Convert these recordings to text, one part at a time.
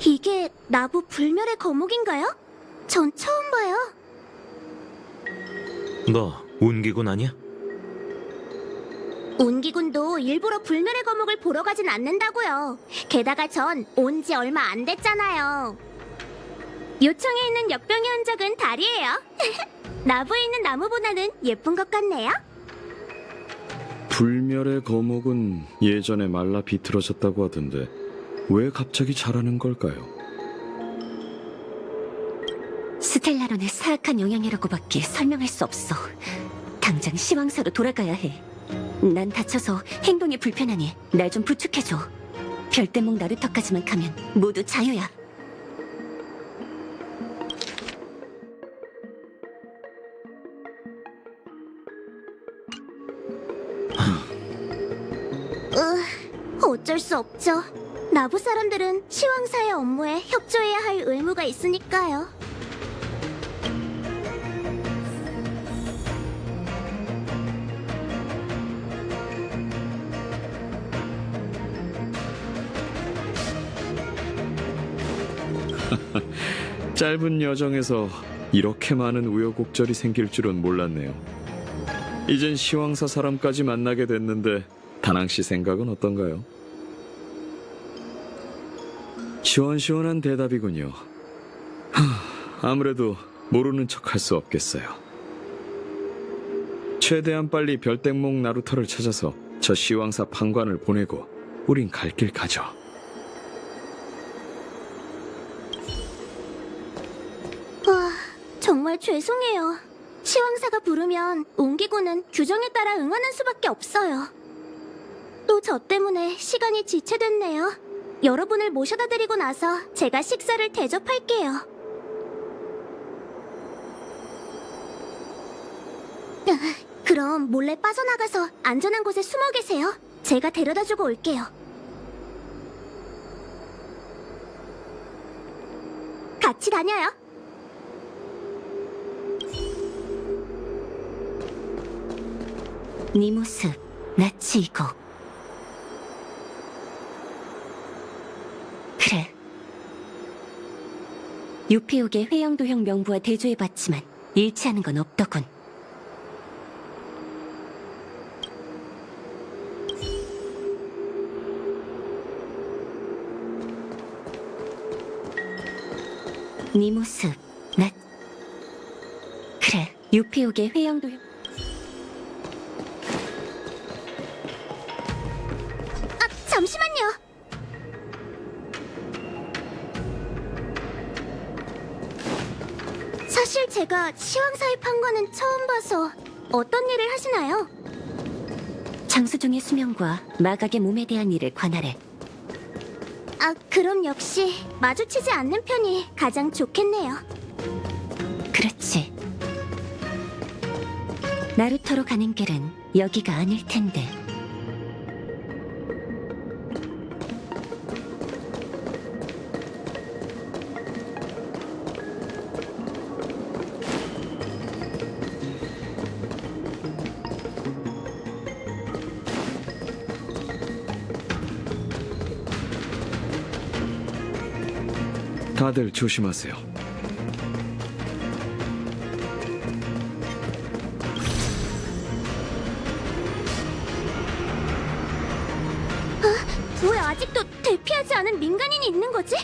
이게 나부 불멸의 거목인가요? 전 처음 봐요. 너 운기군 아니야? 운기군도 일부러 불멸의 거목을 보러 가진 않는다고요. 게다가 전 온 지 얼마 안 됐잖아요. 요청에 있는 역병의 흔적은 달이에요. 나부에 있는 나무보다는 예쁜 것 같네요. 불멸의 거목은 예전에 말라 비틀어졌다고 하던데 왜 갑자기 자라는 걸까요? 스텔라론의 사악한 영향이라고밖에 설명할 수 없어. 당장 시황사로 돌아가야 해. 난 다쳐서 행동이 불편하니 날 좀 부축해줘. 별대목 나루터까지만 가면 모두 자유야. 어쩔 수 없죠. 나부 사람들은 시황사의 업무에 협조해야 할 의무가 있으니까요. 짧은 여정에서 이렇게 많은 우여곡절이 생길 줄은 몰랐네요. 이젠 시황사 사람까지 만나게 됐는데 다낭 씨 생각은 어떤가요? 시원시원한 대답이군요. 아무래도 모르는 척 할 수 없겠어요. 최대한 빨리 별땡목 나루터를 찾아서 저 시황사 판관을 보내고 우린 갈 길 가죠. 와, 정말 죄송해요. 시황사가 부르면 옹기군은 규정에 따라 응하는 수밖에 없어요. 또 저 때문에 시간이 지체됐네요. 여러분을 모셔다 드리고 나서 제가 식사를 대접할게요. 그럼 몰래 빠져나가서 안전한 곳에 숨어 계세요. 제가 데려다주고 올게요. 같이 다녀요. 네 모습 낯이 익어. 그래. 유피옥의 회영도형 명부와 대조해봤지만 일치하는 건 없더군. 네 모습 그래. 유피옥의 회영도형 잠시만요. 사실 제가 시황사의 판관은 처음 봐서 어떤 일을 하시나요? 장수종의 수명과 마각의 몸에 대한 일을 관할해. 그럼 역시 마주치지 않는 편이 가장 좋겠네요. 그렇지. 나루터로 가는 길은 여기가 아닐 텐데. 다들 조심하세요. 왜 아직도 대피하지 않은 민간인이 있는 거지?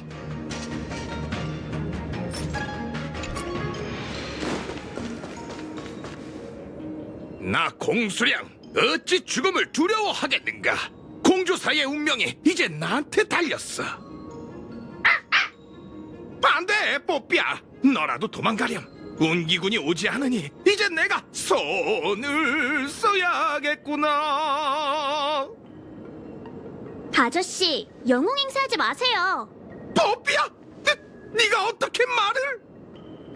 나 공수량 어찌 죽음을 두려워하겠는가? 공주사의 운명이 이제 나한테 달렸어. 반대, 뽀삐야. 너라도 도망가렴. 운기군이 오지 않으니 이제 내가 손을 써야겠구나. 아저씨, 영웅 행세하지 마세요. 뽀삐야, 네가 어떻게 말을?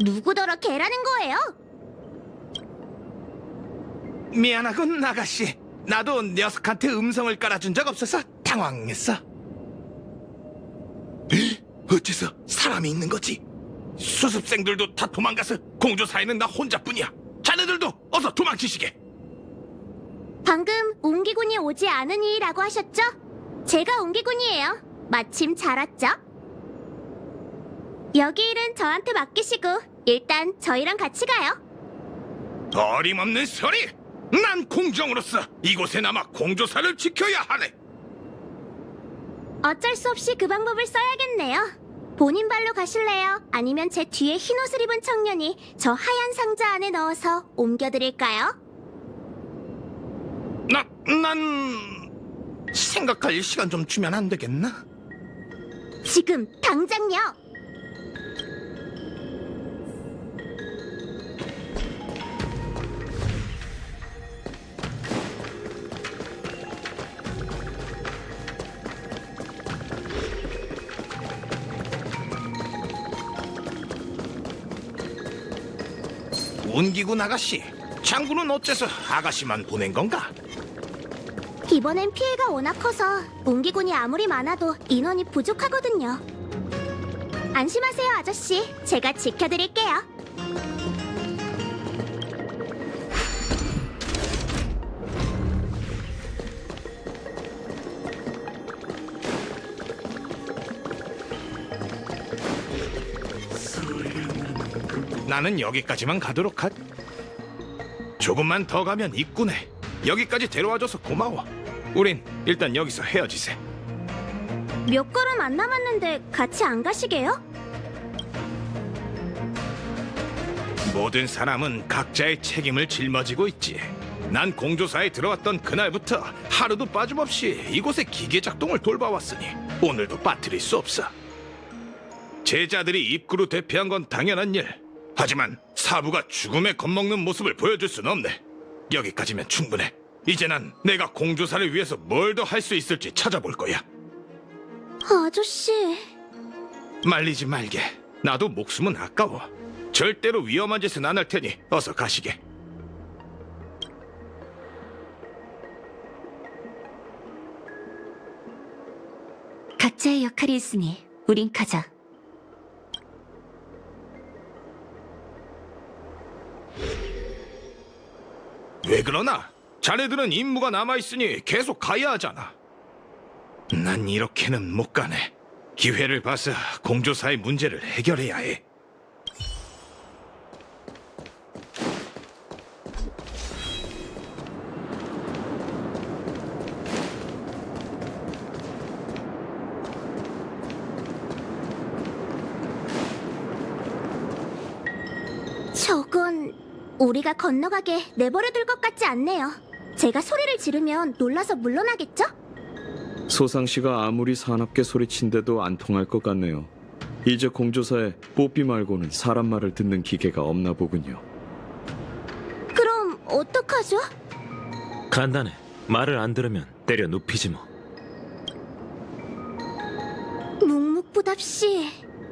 누구더러 개라는 거예요? 미안하군, 아가씨. 나도 녀석한테 음성을 깔아준 적 없어서 당황했어. 어째서 사람이 있는 거지? 수습생들도 다 도망가서 공주사에는 나 혼자뿐이야. 자네들도 어서 도망치시게. 방금 옹기군이 오지 않으니라고 하셨죠? 제가 옹기군이에요. 마침 잘 왔죠? 여기 일은 저한테 맡기시고 일단 저희랑 같이 가요. 어림없는 소리! 난 공정으로서 이곳에 남아 공조사를 지켜야 하네. 어쩔 수 없이 그 방법을 써야겠네요. 본인 발로 가실래요? 아니면 제 뒤에 흰 옷을 입은 청년이 저 하얀 상자 안에 넣어서 옮겨드릴까요? 난 생각할 시간 좀 주면 안 되겠나? 지금 당장요. 운기군 아가씨, 장군은 어째서 아가씨만 보낸 건가? 이번엔 피해가 워낙 커서 옹기군이 아무리 많아도 인원이 부족하거든요. 안심하세요, 아저씨. 제가 지켜드릴게요. 나는 여기까지만 가도록 하지. 조금만 더 가면 입구네. 여기까지 데려와줘서 고마워. 우린 일단 여기서 헤어지세. 몇 걸음 안 남았는데 같이 안 가시게요? 모든 사람은 각자의 책임을 짊어지고 있지. 난 공조사에 들어왔던 그날부터 하루도 빠짐없이 이곳의 기계 작동을 돌봐왔으니 오늘도 빠뜨릴 수 없어. 제자들이 입구로 대피한 건 당연한 일. 하지만 사부가 죽음에 겁먹는 모습을 보여줄 순 없네. 여기까지면 충분해. 이제 난 내가 공조사를 위해서 뭘 더 할 수 있을지 찾아볼 거야. 아저씨... 말리지 말게. 나도 목숨은 아까워. 절대로 위험한 짓은 안 할 테니 어서 가시게. 각자의 역할이 있으니 우린 가자. 왜 그러나? 자네들은 임무가 남아있으니 계속 가야 하잖아. 난 이렇게는 못 가네. 기회를 봐서 공조사의 문제를 해결해야 해. 저건 우리가 건너가게 내버려둘 것 같지 않네요. 제가 소리를 지르면 놀라서 물러나겠죠? 소상 씨가 아무리 사납게 소리친데도 안 통할 것 같네요. 이제 공조사에 뽀삐 말고는 사람 말을 듣는 기계가 없나 보군요. 그럼 어떡하죠? 간단해. 말을 안 들으면 때려 눕히지 뭐. 묵묵부답시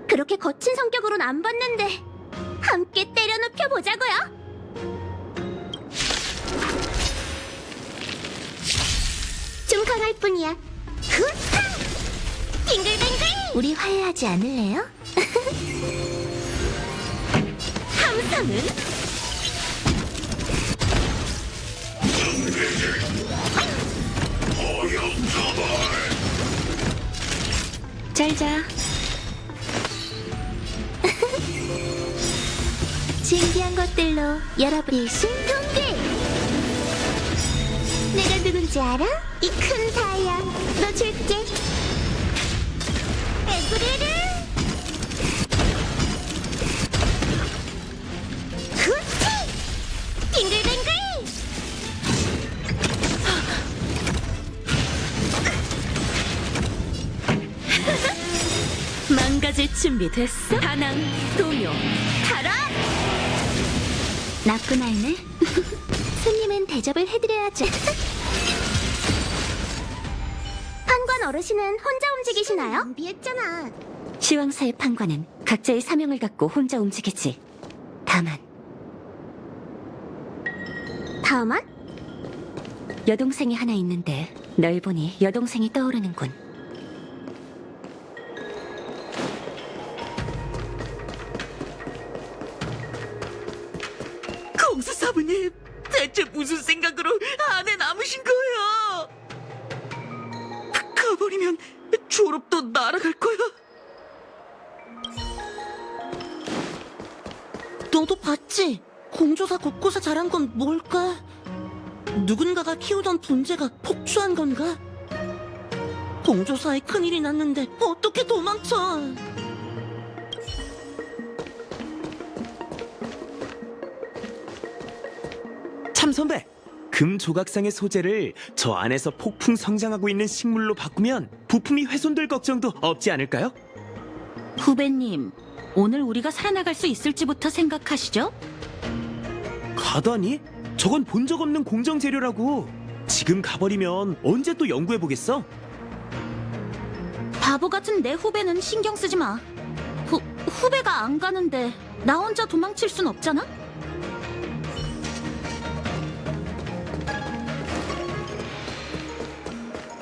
그렇게 거친 성격으로는 안 봤는데 함께 때려 눕혀 보자고요. 좀 강할 뿐이야. 후타! 빙글빙글! 우리 화해하지 않을래요? 함성은? 잘 자. 신기한 것들로 여러분이 신동글! 내가 누군지 알아? 이 큰 다이아 너 줄게. 에브리를 후치! 빙글빙글! 망가질 준비 됐어? 반항, 동요, 타라! 나쁜 아이네. 손님은 대접을 해드려야죠. 판관 어르신은 혼자 움직이시나요? 준비했잖아. 시황사의 판관은 각자의 사명을 갖고 혼자 움직이지. 다만 여동생이 하나 있는데 널 보니 여동생이 떠오르는군. 공수사부님, 대체 무슨 생각으로 안에 남으신 거예요? 가버리면 졸업도 날아갈 거야? 너도 봤지? 공조사 곳곳에 자란 건 뭘까? 누군가가 키우던 분재가 폭주한 건가? 공조사에 큰일이 났는데 어떻게 도망쳐? 참 선배, 금 조각상의 소재를 저 안에서 폭풍 성장하고 있는 식물로 바꾸면 부품이 훼손될 걱정도 없지 않을까요? 후배님, 오늘 우리가 살아나갈 수 있을지부터 생각하시죠? 가다니? 저건 본 적 없는 공정 재료라고. 지금 가버리면 언제 또 연구해 보겠어? 바보 같은 내 후배는 신경 쓰지 마. 후배가 안 가는데 나 혼자 도망칠 순 없잖아?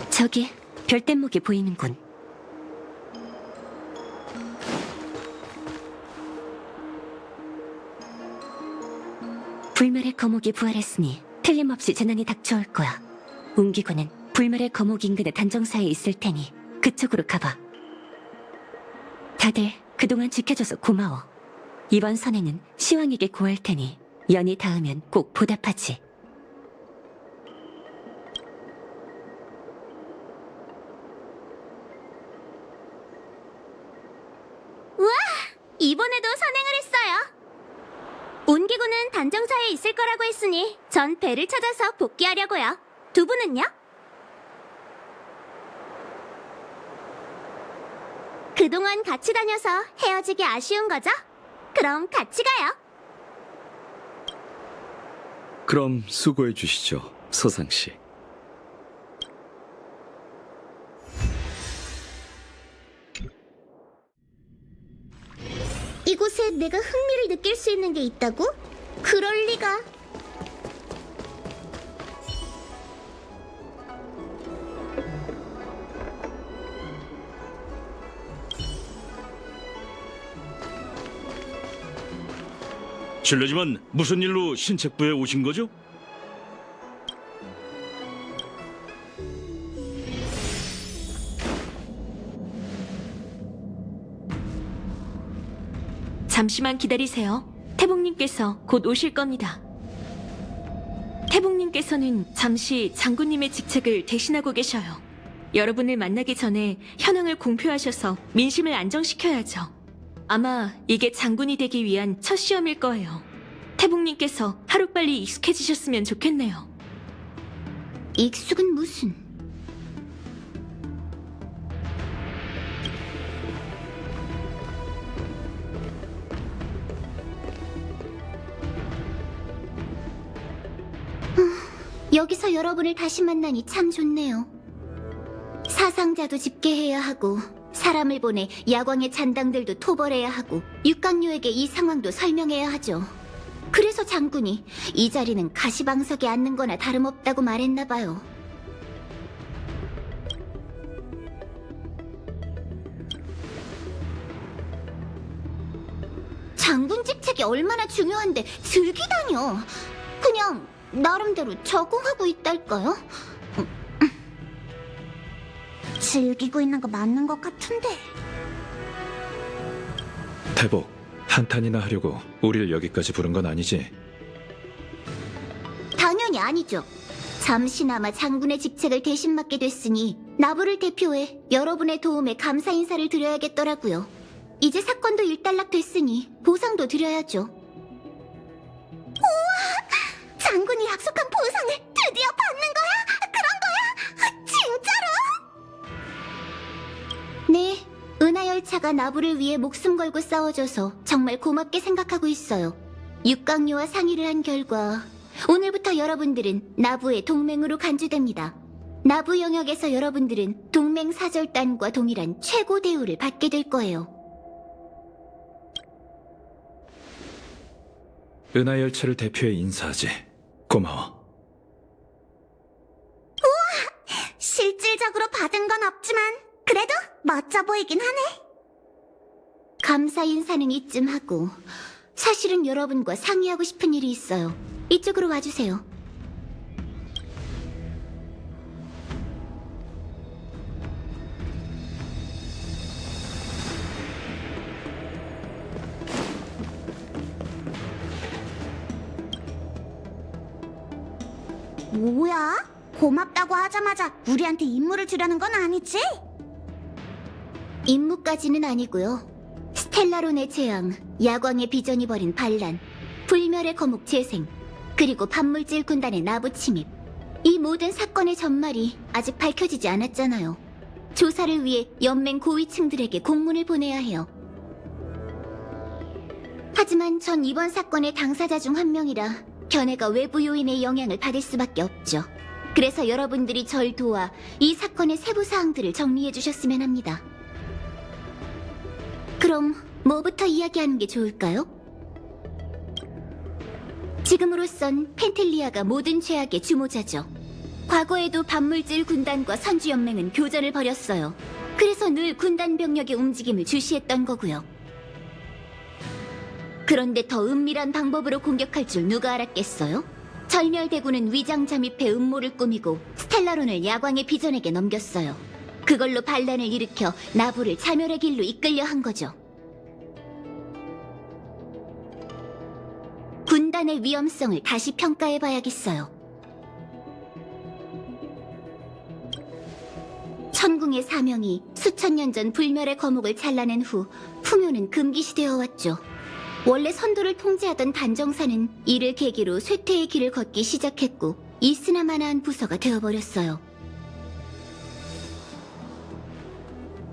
저기 별뗏목이 보이는군. 불멸의 거목이 부활했으니 틀림없이 재난이 닥쳐올 거야. 웅기군은 불멸의 거목 인근의 단정사에 있을 테니 그쪽으로 가봐. 다들 그동안 지켜줘서 고마워. 이번 선에는 시왕에게 고할 테니 연이 닿으면 꼭 보답하지. 이번에도 선행을 했어요. 온기구는 단정사에 있을 거라고 했으니 전 배를 찾아서 복귀하려고요. 두 분은요? 그동안 같이 다녀서 헤어지기 아쉬운 거죠? 그럼 같이 가요. 그럼 수고해 주시죠, 소상 씨. 이곳에 내가 흥미를 느낄 수 있는 게 있다고? 그럴 리가. 실례지만 무슨 일로 신책부에 오신 거죠? 잠시만 기다리세요. 태봉님께서 곧 오실 겁니다. 태봉님께서는 잠시 장군님의 직책을 대신하고 계셔요. 여러분을 만나기 전에 현황을 공표하셔서 민심을 안정시켜야죠. 아마 이게 장군이 되기 위한 첫 시험일 거예요. 태봉님께서 하루빨리 익숙해지셨으면 좋겠네요. 익숙은 무슨? 여기서 여러분을 다시 만나니 참 좋네요. 사상자도 집계해야 하고 사람을 보내 야광의 잔당들도 토벌해야 하고 육강료에게 이 상황도 설명해야 하죠. 그래서 장군이 이 자리는 가시방석에 앉는 거나 다름없다고 말했나 봐요. 장군 직책이 얼마나 중요한데 즐기다뇨. 그냥 나름대로 적응하고 있달까요? 즐기고 있는 거 맞는 것 같은데. 대복, 한탄이나 하려고 우리를 여기까지 부른 건 아니지? 당연히 아니죠. 잠시나마 장군의 직책을 대신 맡게 됐으니 나부를 대표해 여러분의 도움에 감사 인사를 드려야겠더라고요. 이제 사건도 일단락 됐으니 보상도 드려야죠. 우와! 장군이 약속한 보상을 드디어 받는 거야? 그런 거야? 진짜로? 네, 은하열차가 나부를 위해 목숨 걸고 싸워줘서 정말 고맙게 생각하고 있어요. 육강료와 상의를 한 결과 오늘부터 여러분들은 나부의 동맹으로 간주됩니다. 나부 영역에서 여러분들은 동맹 사절단과 동일한 최고 대우를 받게 될 거예요. 은하열차를 대표해 인사하지. 고마워. 실질적으로 받은 건 없지만 그래도 멋져 보이긴 하네. 감사 인사는 이쯤 하고 사실은 여러분과 상의하고 싶은 일이 있어요. 이쪽으로 와주세요. 뭐야? 고맙다고 하자마자 우리한테 임무를 주려는 건 아니지? 임무까지는 아니고요. 스텔라론의 재앙, 야광의 비전이 벌인 반란, 불멸의 거목 재생, 그리고 반물질 군단의 나부 침입. 이 모든 사건의 전말이 아직 밝혀지지 않았잖아요. 조사를 위해 연맹 고위층들에게 공문을 보내야 해요. 하지만 전 이번 사건의 당사자 중 한 명이라 견해가 외부 요인의 영향을 받을 수밖에 없죠. 그래서 여러분들이 절 도와 이 사건의 세부 사항들을 정리해 주셨으면 합니다. 그럼 뭐부터 이야기하는 게 좋을까요? 지금으로선 펜텔리아가 모든 죄악의 주모자죠. 과거에도 반물질 군단과 선주연맹은 교전을 벌였어요. 그래서 늘 군단 병력의 움직임을 주시했던 거고요. 그런데 더 은밀한 방법으로 공격할 줄 누가 알았겠어요? 절멸대군은 위장 잠입해 음모를 꾸미고 스텔라론을 야광의 비전에게 넘겼어요. 그걸로 반란을 일으켜 나부를 자멸의 길로 이끌려 한 거죠. 군단의 위험성을 다시 평가해봐야겠어요. 천궁의 사명이 수천 년 전 불멸의 거목을 잘라낸 후 풍요는 금기시되어 왔죠. 원래 선도를 통제하던 단정사는 이를 계기로 쇠퇴의 길을 걷기 시작했고 이스나마나한 부서가 되어버렸어요.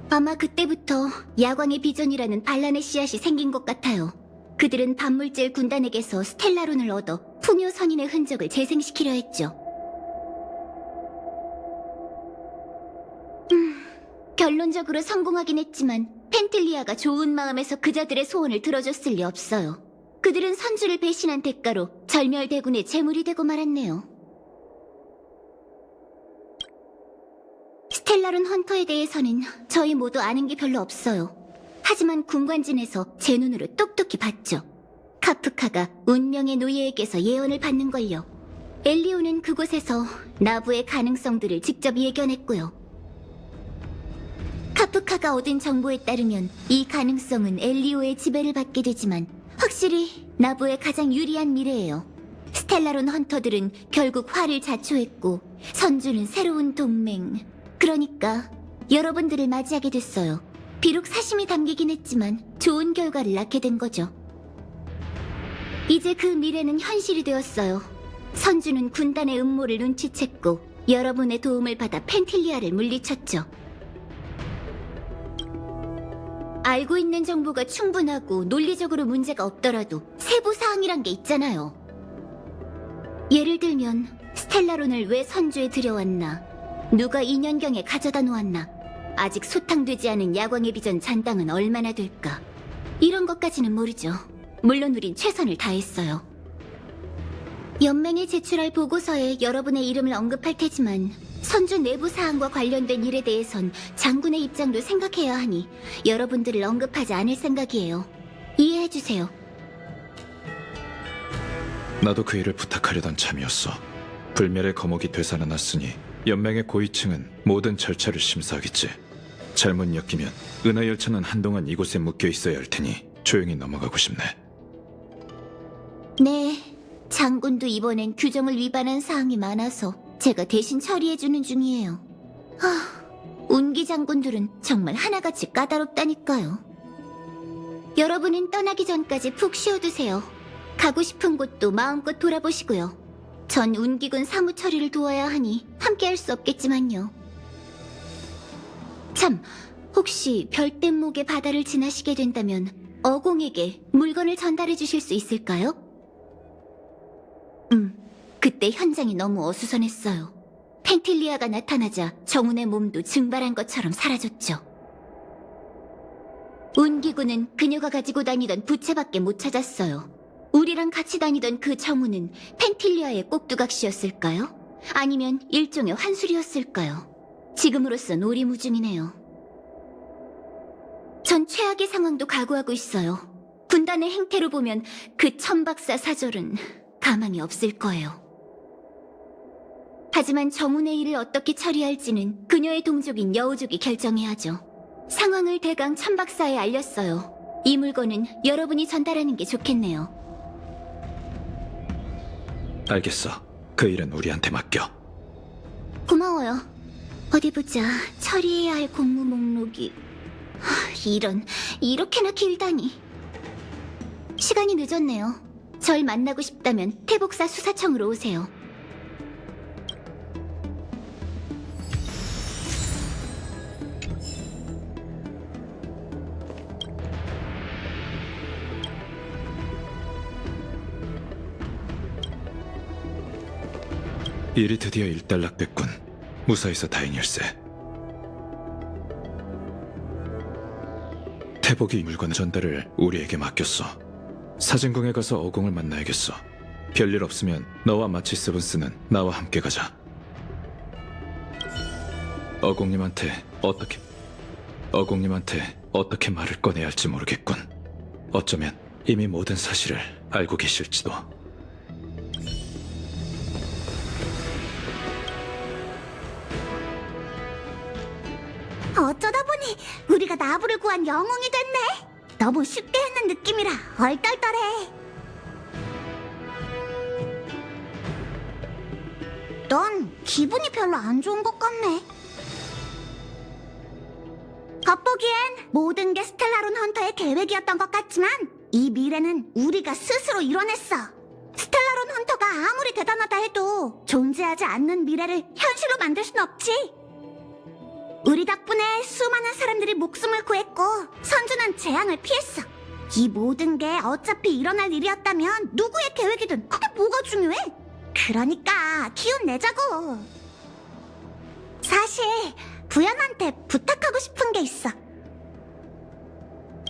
아마 그때부터 야광의 비전이라는 반란의 씨앗이 생긴 것 같아요. 그들은 반물질 군단에게서 스텔라론을 얻어 풍요 선인의 흔적을 재생시키려 했죠. 결론적으로 성공하긴 했지만 펜틀리아가 좋은 마음에서 그자들의 소원을 들어줬을 리 없어요. 그들은 선주를 배신한 대가로 절멸대군의 재물이 되고 말았네요. 스텔라론 헌터에 대해서는 저희 모두 아는 게 별로 없어요. 하지만 군관진에서 제 눈으로 똑똑히 봤죠. 카프카가 운명의 노예에게서 예언을 받는걸요. 엘리오는 그곳에서 나부의 가능성들을 직접 예견했고요. 카프카가 얻은 정보에 따르면 이 가능성은 엘리오의 지배를 받게 되지만 확실히 나부의 가장 유리한 미래예요. 스텔라론 헌터들은 결국 화를 자초했고 선주는 새로운 동맹, 그러니까 여러분들을 맞이하게 됐어요. 비록 사심이 담기긴 했지만 좋은 결과를 낳게 된 거죠. 이제 그 미래는 현실이 되었어요. 선주는 군단의 음모를 눈치챘고 여러분의 도움을 받아 펜틸리아를 물리쳤죠. 알고 있는 정보가 충분하고 논리적으로 문제가 없더라도 세부 사항이란 게 있잖아요. 예를 들면 스텔라론을 왜 선주에 들여왔나, 누가 2년경에 가져다 놓았나, 아직 소탕되지 않은 야광의 비전 잔당은 얼마나 될까, 이런 것까지는 모르죠. 물론 우린 최선을 다했어요. 연맹에 제출할 보고서에 여러분의 이름을 언급할 테지만 선주 내부 사항과 관련된 일에 대해선 장군의 입장도 생각해야 하니 여러분들을 언급하지 않을 생각이에요. 이해해주세요. 나도 그 일을 부탁하려던 참이었어. 불멸의 거목이 되살아났으니 연맹의 고위층은 모든 절차를 심사하겠지. 잘못 엮이면 은하열차는 한동안 이곳에 묶여 있어야 할 테니 조용히 넘어가고 싶네. 네, 장군도 이번엔 규정을 위반한 사항이 많아서 제가 대신 처리해주는 중이에요. 운기 장군들은 정말 하나같이 까다롭다니까요. 여러분은 떠나기 전까지 푹 쉬어두세요. 가고 싶은 곳도 마음껏 돌아보시고요. 전 운기군 사무 처리를 도와야 하니 함께할 수 없겠지만요. 참, 혹시 별댐목의 바다를 지나시게 된다면 어공에게 물건을 전달해 주실 수 있을까요? 그때 현장이 너무 어수선했어요. 펜틸리아가 나타나자 정운의 몸도 증발한 것처럼 사라졌죠. 운기군은 그녀가 가지고 다니던 부채밖에 못 찾았어요. 우리랑 같이 다니던 그 정운은 펜틸리아의 꼭두각시였을까요? 아니면 일종의 환술이었을까요? 지금으로선 오리무중이네요. 전 최악의 상황도 각오하고 있어요. 군단의 행태로 보면 그 천박사 사절은 가망이 없을 거예요. 하지만 정운의 일을 어떻게 처리할지는 그녀의 동족인 여우족이 결정해야 하죠. 상황을 대강 천박사에 알렸어요. 이 물건은 여러분이 전달하는 게 좋겠네요. 알겠어. 그 일은 우리한테 맡겨. 고마워요. 어디 보자. 처리해야 할 공무 목록이... 이렇게나 길다니. 시간이 늦었네요. 절 만나고 싶다면 태복사 수사청으로 오세요. 일이 드디어 일단락됐군. 무사해서 다행일세. 태복이 물건 전달을 우리에게 맡겼어. 사진궁에 가서 어공을 만나야겠어. 별일 없으면 너와 마치 세븐스는 나와 함께 가자. 어공님한테 어떻게 말을 꺼내야 할지 모르겠군. 어쩌면 이미 모든 사실을 알고 계실지도. 어쩌다 보니 우리가 나부를 구한 영웅이 됐네. 너무 쉽게 했는 느낌이라 얼떨떨해. 넌 기분이 별로 안 좋은 것 같네. 겉보기엔 모든 게 스텔라론 헌터의 계획이었던 것 같지만 이 미래는 우리가 스스로 이뤄냈어. 스텔라론 헌터가 아무리 대단하다 해도 존재하지 않는 미래를 현실로 만들 순 없지. 우리 덕분에 수많은 사람들이 목숨을 구했고 선주는 재앙을 피했어. 이 모든 게 어차피 일어날 일이었다면 누구의 계획이든 그게 뭐가 중요해? 그러니까 기운 내자고. 사실 부연한테 부탁하고 싶은 게 있어.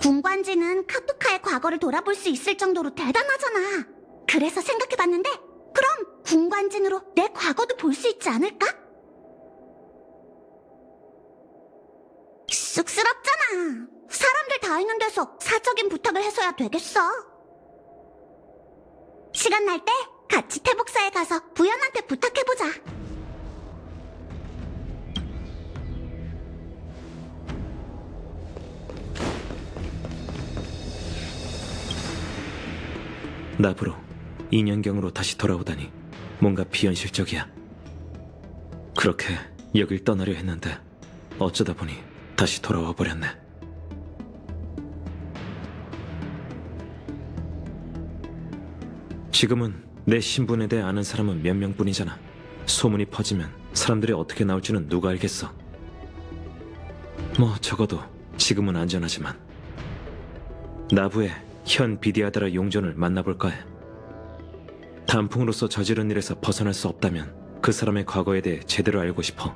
군관지는 카프카의 과거를 돌아볼 수 있을 정도로 대단하잖아. 그래서 생각해봤는데 그럼 군관진으로 내 과거도 볼 수 있지 않을까? 쑥스럽잖아. 사람들 다 있는 데서 사적인 부탁을 해서야 되겠어. 시간 날 때 같이 태복사에 가서 부연한테 부탁해보자. 나부로 2년경으로 다시 돌아오다니 뭔가 비현실적이야. 그렇게 여길 떠나려 했는데 어쩌다 보니 다시 돌아와 버렸네. 지금은 내 신분에 대해 아는 사람은 몇 명뿐이잖아. 소문이 퍼지면 사람들이 어떻게 나올지는 누가 알겠어. 뭐 적어도 지금은 안전하지만 나부의 현 비디아드라 용전을 만나볼까 해. 단풍으로서 저지른 일에서 벗어날 수 없다면 그 사람의 과거에 대해 제대로 알고 싶어.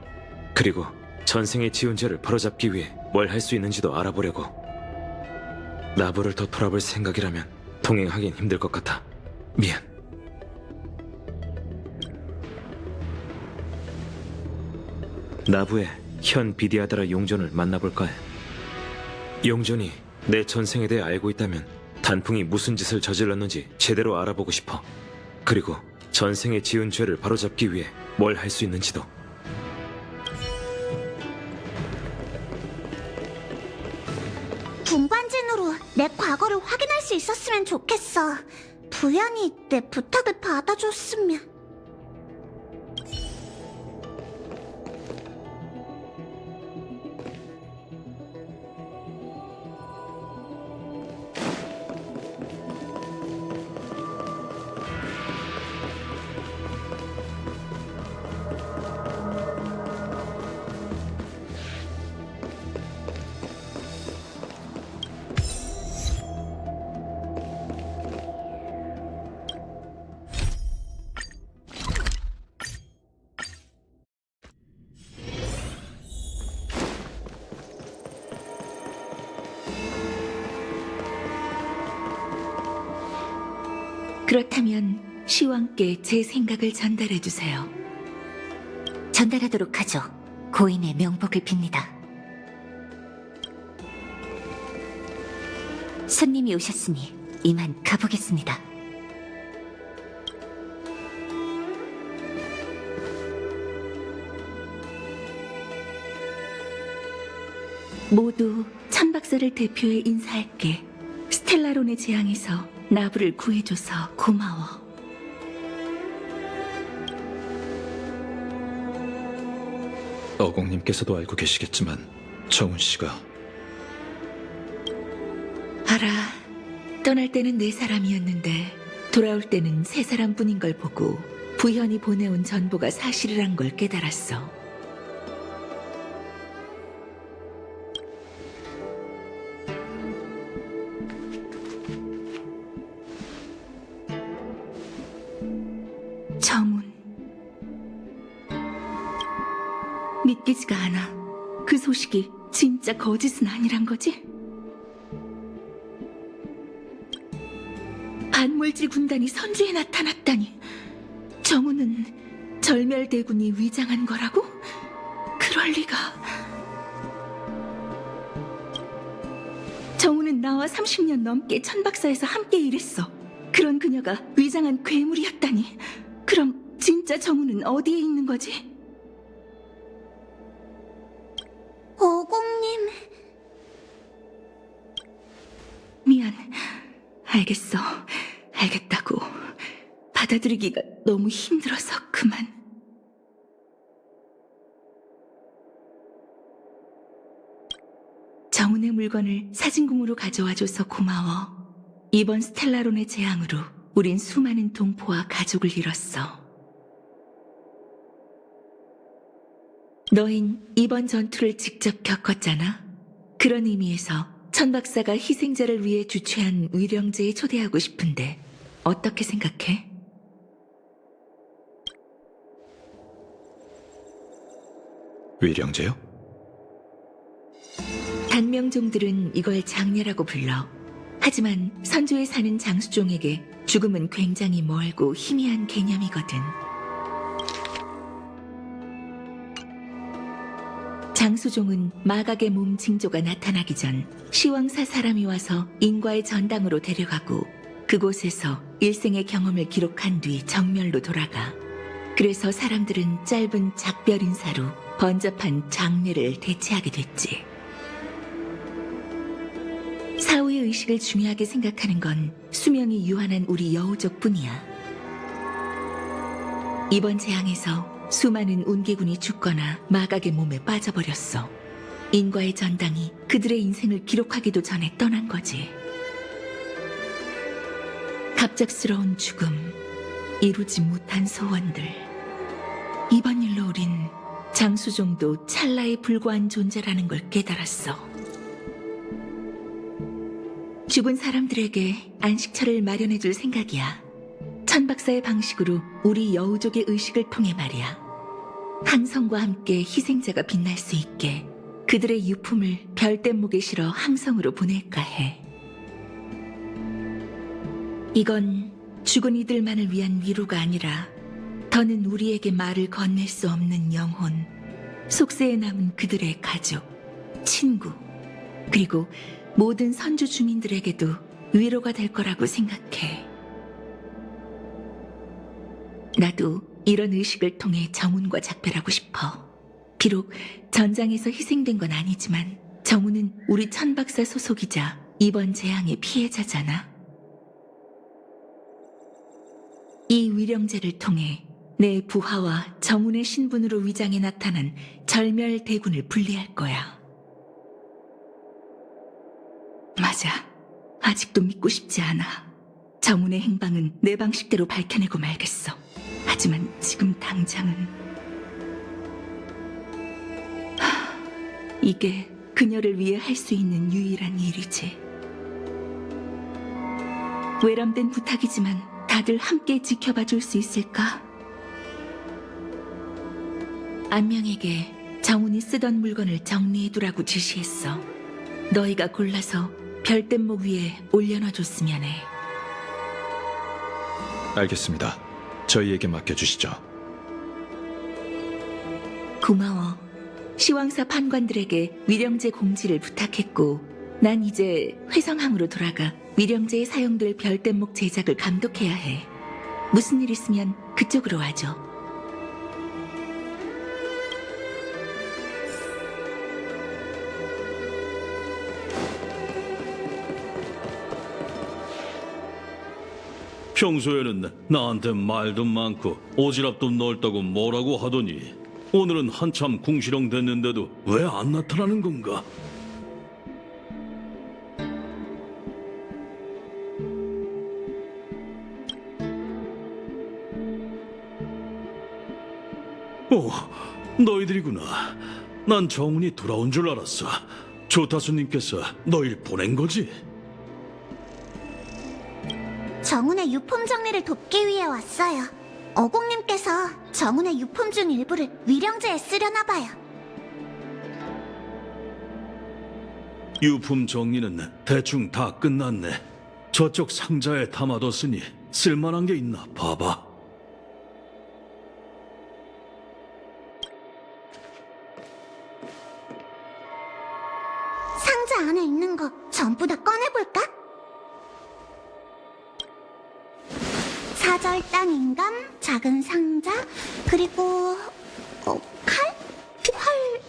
그리고 전생에 지은 죄를 바로잡기 위해 뭘 할 수 있는지도 알아보려고. 나부를 더 돌아볼 생각이라면 동행하긴 힘들 것 같아. 미안. 나부의 현 비디아드라 용전을 만나볼까 해. 용전이 내 전생에 대해 알고 있다면 단풍이 무슨 짓을 저질렀는지 제대로 알아보고 싶어. 그리고 전생에 지은 죄를 바로잡기 위해 뭘 할 수 있는지도. 군관진으로 내 과거를 확인할 수 있었으면 좋겠어. 부연이 내 부탁을 받아줬으면. 그렇다면 시왕께 제 생각을 전달해 주세요. 전달하도록 하죠. 고인의 명복을 빕니다. 손님이 오셨으니 이만 가보겠습니다. 모두 천박사를 대표해 인사할게. 스텔라론의 재앙에서 나부를 구해줘서 고마워. 어공님께서도 알고 계시겠지만 정훈 씨가 알아. 떠날 때는 네 사람이었는데 돌아올 때는 세 사람뿐인 걸 보고 부현이 보내온 전보가 사실이란 걸 깨달았어. 정훈. 믿기지가 않아. 그 소식이 진짜 거짓은 아니란 거지? 반물질 군단이 선주에 나타났다니. 정우는 절멸대군이 위장한 거라고? 그럴 리가. 정우는 나와 30년 넘게 천박사에서 함께 일했어. 그런 그녀가 위장한 괴물이었다니. 그럼 진짜 정우는 어디에 있는 거지? 어공님. 미안. 알겠어. 알겠다고. 받아들이기가 너무 힘들어서 그만. 정훈의 물건을 사진궁으로 가져와줘서 고마워. 이번 스텔라론의 재앙으로 우린 수많은 동포와 가족을 잃었어. 너흰 이번 전투를 직접 겪었잖아. 그런 의미에서 천박사가 희생자를 위해 주최한 위령제에 초대하고 싶은데 어떻게 생각해? 위령제요? 단명종들은 이걸 장례라고 불러. 하지만 선조에 사는 장수종에게 죽음은 굉장히 멀고 희미한 개념이거든. 장수종은 마각의 몸 징조가 나타나기 전 시왕사 사람이 와서 인과의 전당으로 데려가고 그곳에서 일생의 경험을 기록한 뒤 정멸로 돌아가. 그래서 사람들은 짧은 작별 인사로 번잡한 장례를 대체하게 됐지. 사후의 의식을 중요하게 생각하는 건 수명이 유한한 우리 여우족뿐이야. 이번 재앙에서 수많은 운기군이 죽거나 마각의 몸에 빠져버렸어. 인과의 전당이 그들의 인생을 기록하기도 전에 떠난 거지. 갑작스러운 죽음, 이루지 못한 소원들. 이번 일로 우린 장수종도 찰나에 불과한 존재라는 걸 깨달았어. 죽은 사람들에게 안식처를 마련해줄 생각이야. 천박사의 방식으로 우리 여우족의 의식을 통해 말이야. 항성과 함께 희생자가 빛날 수 있게 그들의 유품을 별대목에 실어 항성으로 보낼까 해. 이건 죽은 이들만을 위한 위로가 아니라 더는 우리에게 말을 건넬 수 없는 영혼, 속세에 남은 그들의 가족, 친구, 그리고 모든 선주 주민들에게도 위로가 될 거라고 생각해. 나도 이런 의식을 통해 정훈과 작별하고 싶어. 비록 전장에서 희생된 건 아니지만 정훈은 우리 천박사 소속이자 이번 재앙의 피해자잖아. 이 위령제를 통해 내 부하와 정훈의 신분으로 위장해 나타난 절멸대군을 분리할 거야. 맞아. 아직도 믿고 싶지 않아. 정훈의 행방은 내 방식대로 밝혀내고 말겠어. 하지만 지금 당장은 이게 그녀를 위해 할 수 있는 유일한 일이지. 외람된 부탁이지만 다들 함께 지켜봐 줄 수 있을까? 안명에게 정훈이 쓰던 물건을 정리해두라고 지시했어. 너희가 골라서 별대목 위에 올려놔줬으면 해. 알겠습니다. 저희에게 맡겨주시죠. 고마워. 시왕사 판관들에게 위령제 공지를 부탁했고 난 이제 회성항으로 돌아가 위령제에 사용될 별대목 제작을 감독해야 해. 무슨 일 있으면 그쪽으로 와줘. 평소에는 나한테 말도 많고 오지랖도 넓다고 뭐라고 하더니 오늘은 한참 궁시렁 됐는데도 왜 안 나타나는 건가? 너희들이구나. 난 정훈이 돌아온 줄 알았어. 조타수님께서 너희를 보낸 거지? 정훈의 유품 정리를 돕기 위해 왔어요. 어공님께서 정훈의 유품 중 일부를 위령제에 쓰려나 봐요. 유품 정리는 대충 다 끝났네. 저쪽 상자에 담아뒀으니 쓸만한 게 있나 봐봐. 상자 안에 있는 거 전부 다 꺼내볼까? 사절단 인감, 작은 상자, 그리고 칼? 활?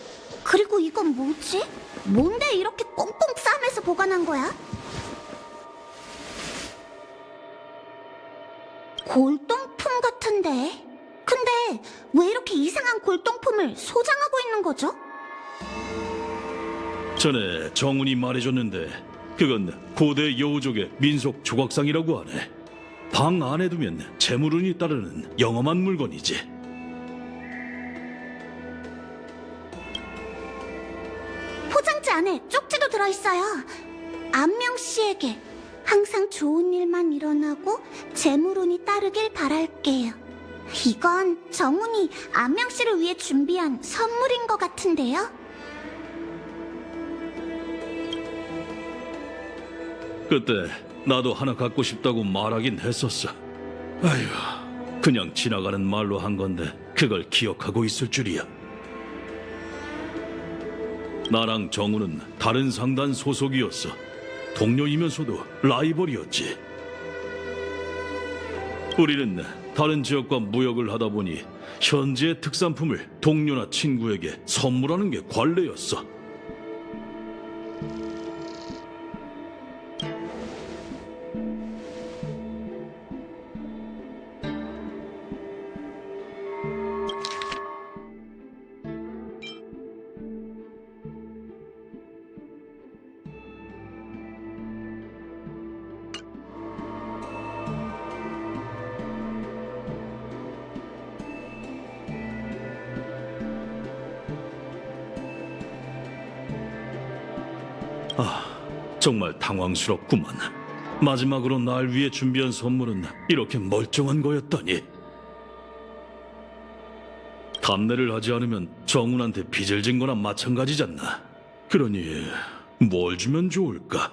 그리고 이건 뭐지? 뭔데 이렇게 꽁꽁 싸매서 보관한 거야? 골동품 같은데? 근데 왜 이렇게 이상한 골동품을 소장하고 있는 거죠? 전에 정훈이 말해줬는데 그건 고대 여우족의 민속 조각상이라고 하네. 방 안에 두면 재물운이 따르는 영험한 물건이지. 포장지 안에 쪽지도 들어있어요. 안명 씨에게 항상 좋은 일만 일어나고 재물운이 따르길 바랄게요. 이건 정훈이 안명 씨를 위해 준비한 선물인 것 같은데요. 그때 나도 하나 갖고 싶다고 말하긴 했었어. 아휴, 그냥 지나가는 말로 한 건데 그걸 기억하고 있을 줄이야. 나랑 정우는 다른 상단 소속이었어. 동료이면서도 라이벌이었지. 우리는 다른 지역과 무역을 하다 보니 현지의 특산품을 동료나 친구에게 선물하는 게 관례였어. 정말 당황스럽구만. 마지막으로 날 위해 준비한 선물은 이렇게 멀쩡한 거였다니. 답례를 하지 않으면 정훈한테 빚을 진 거나 마찬가지잖아. 그러니 뭘 주면 좋을까?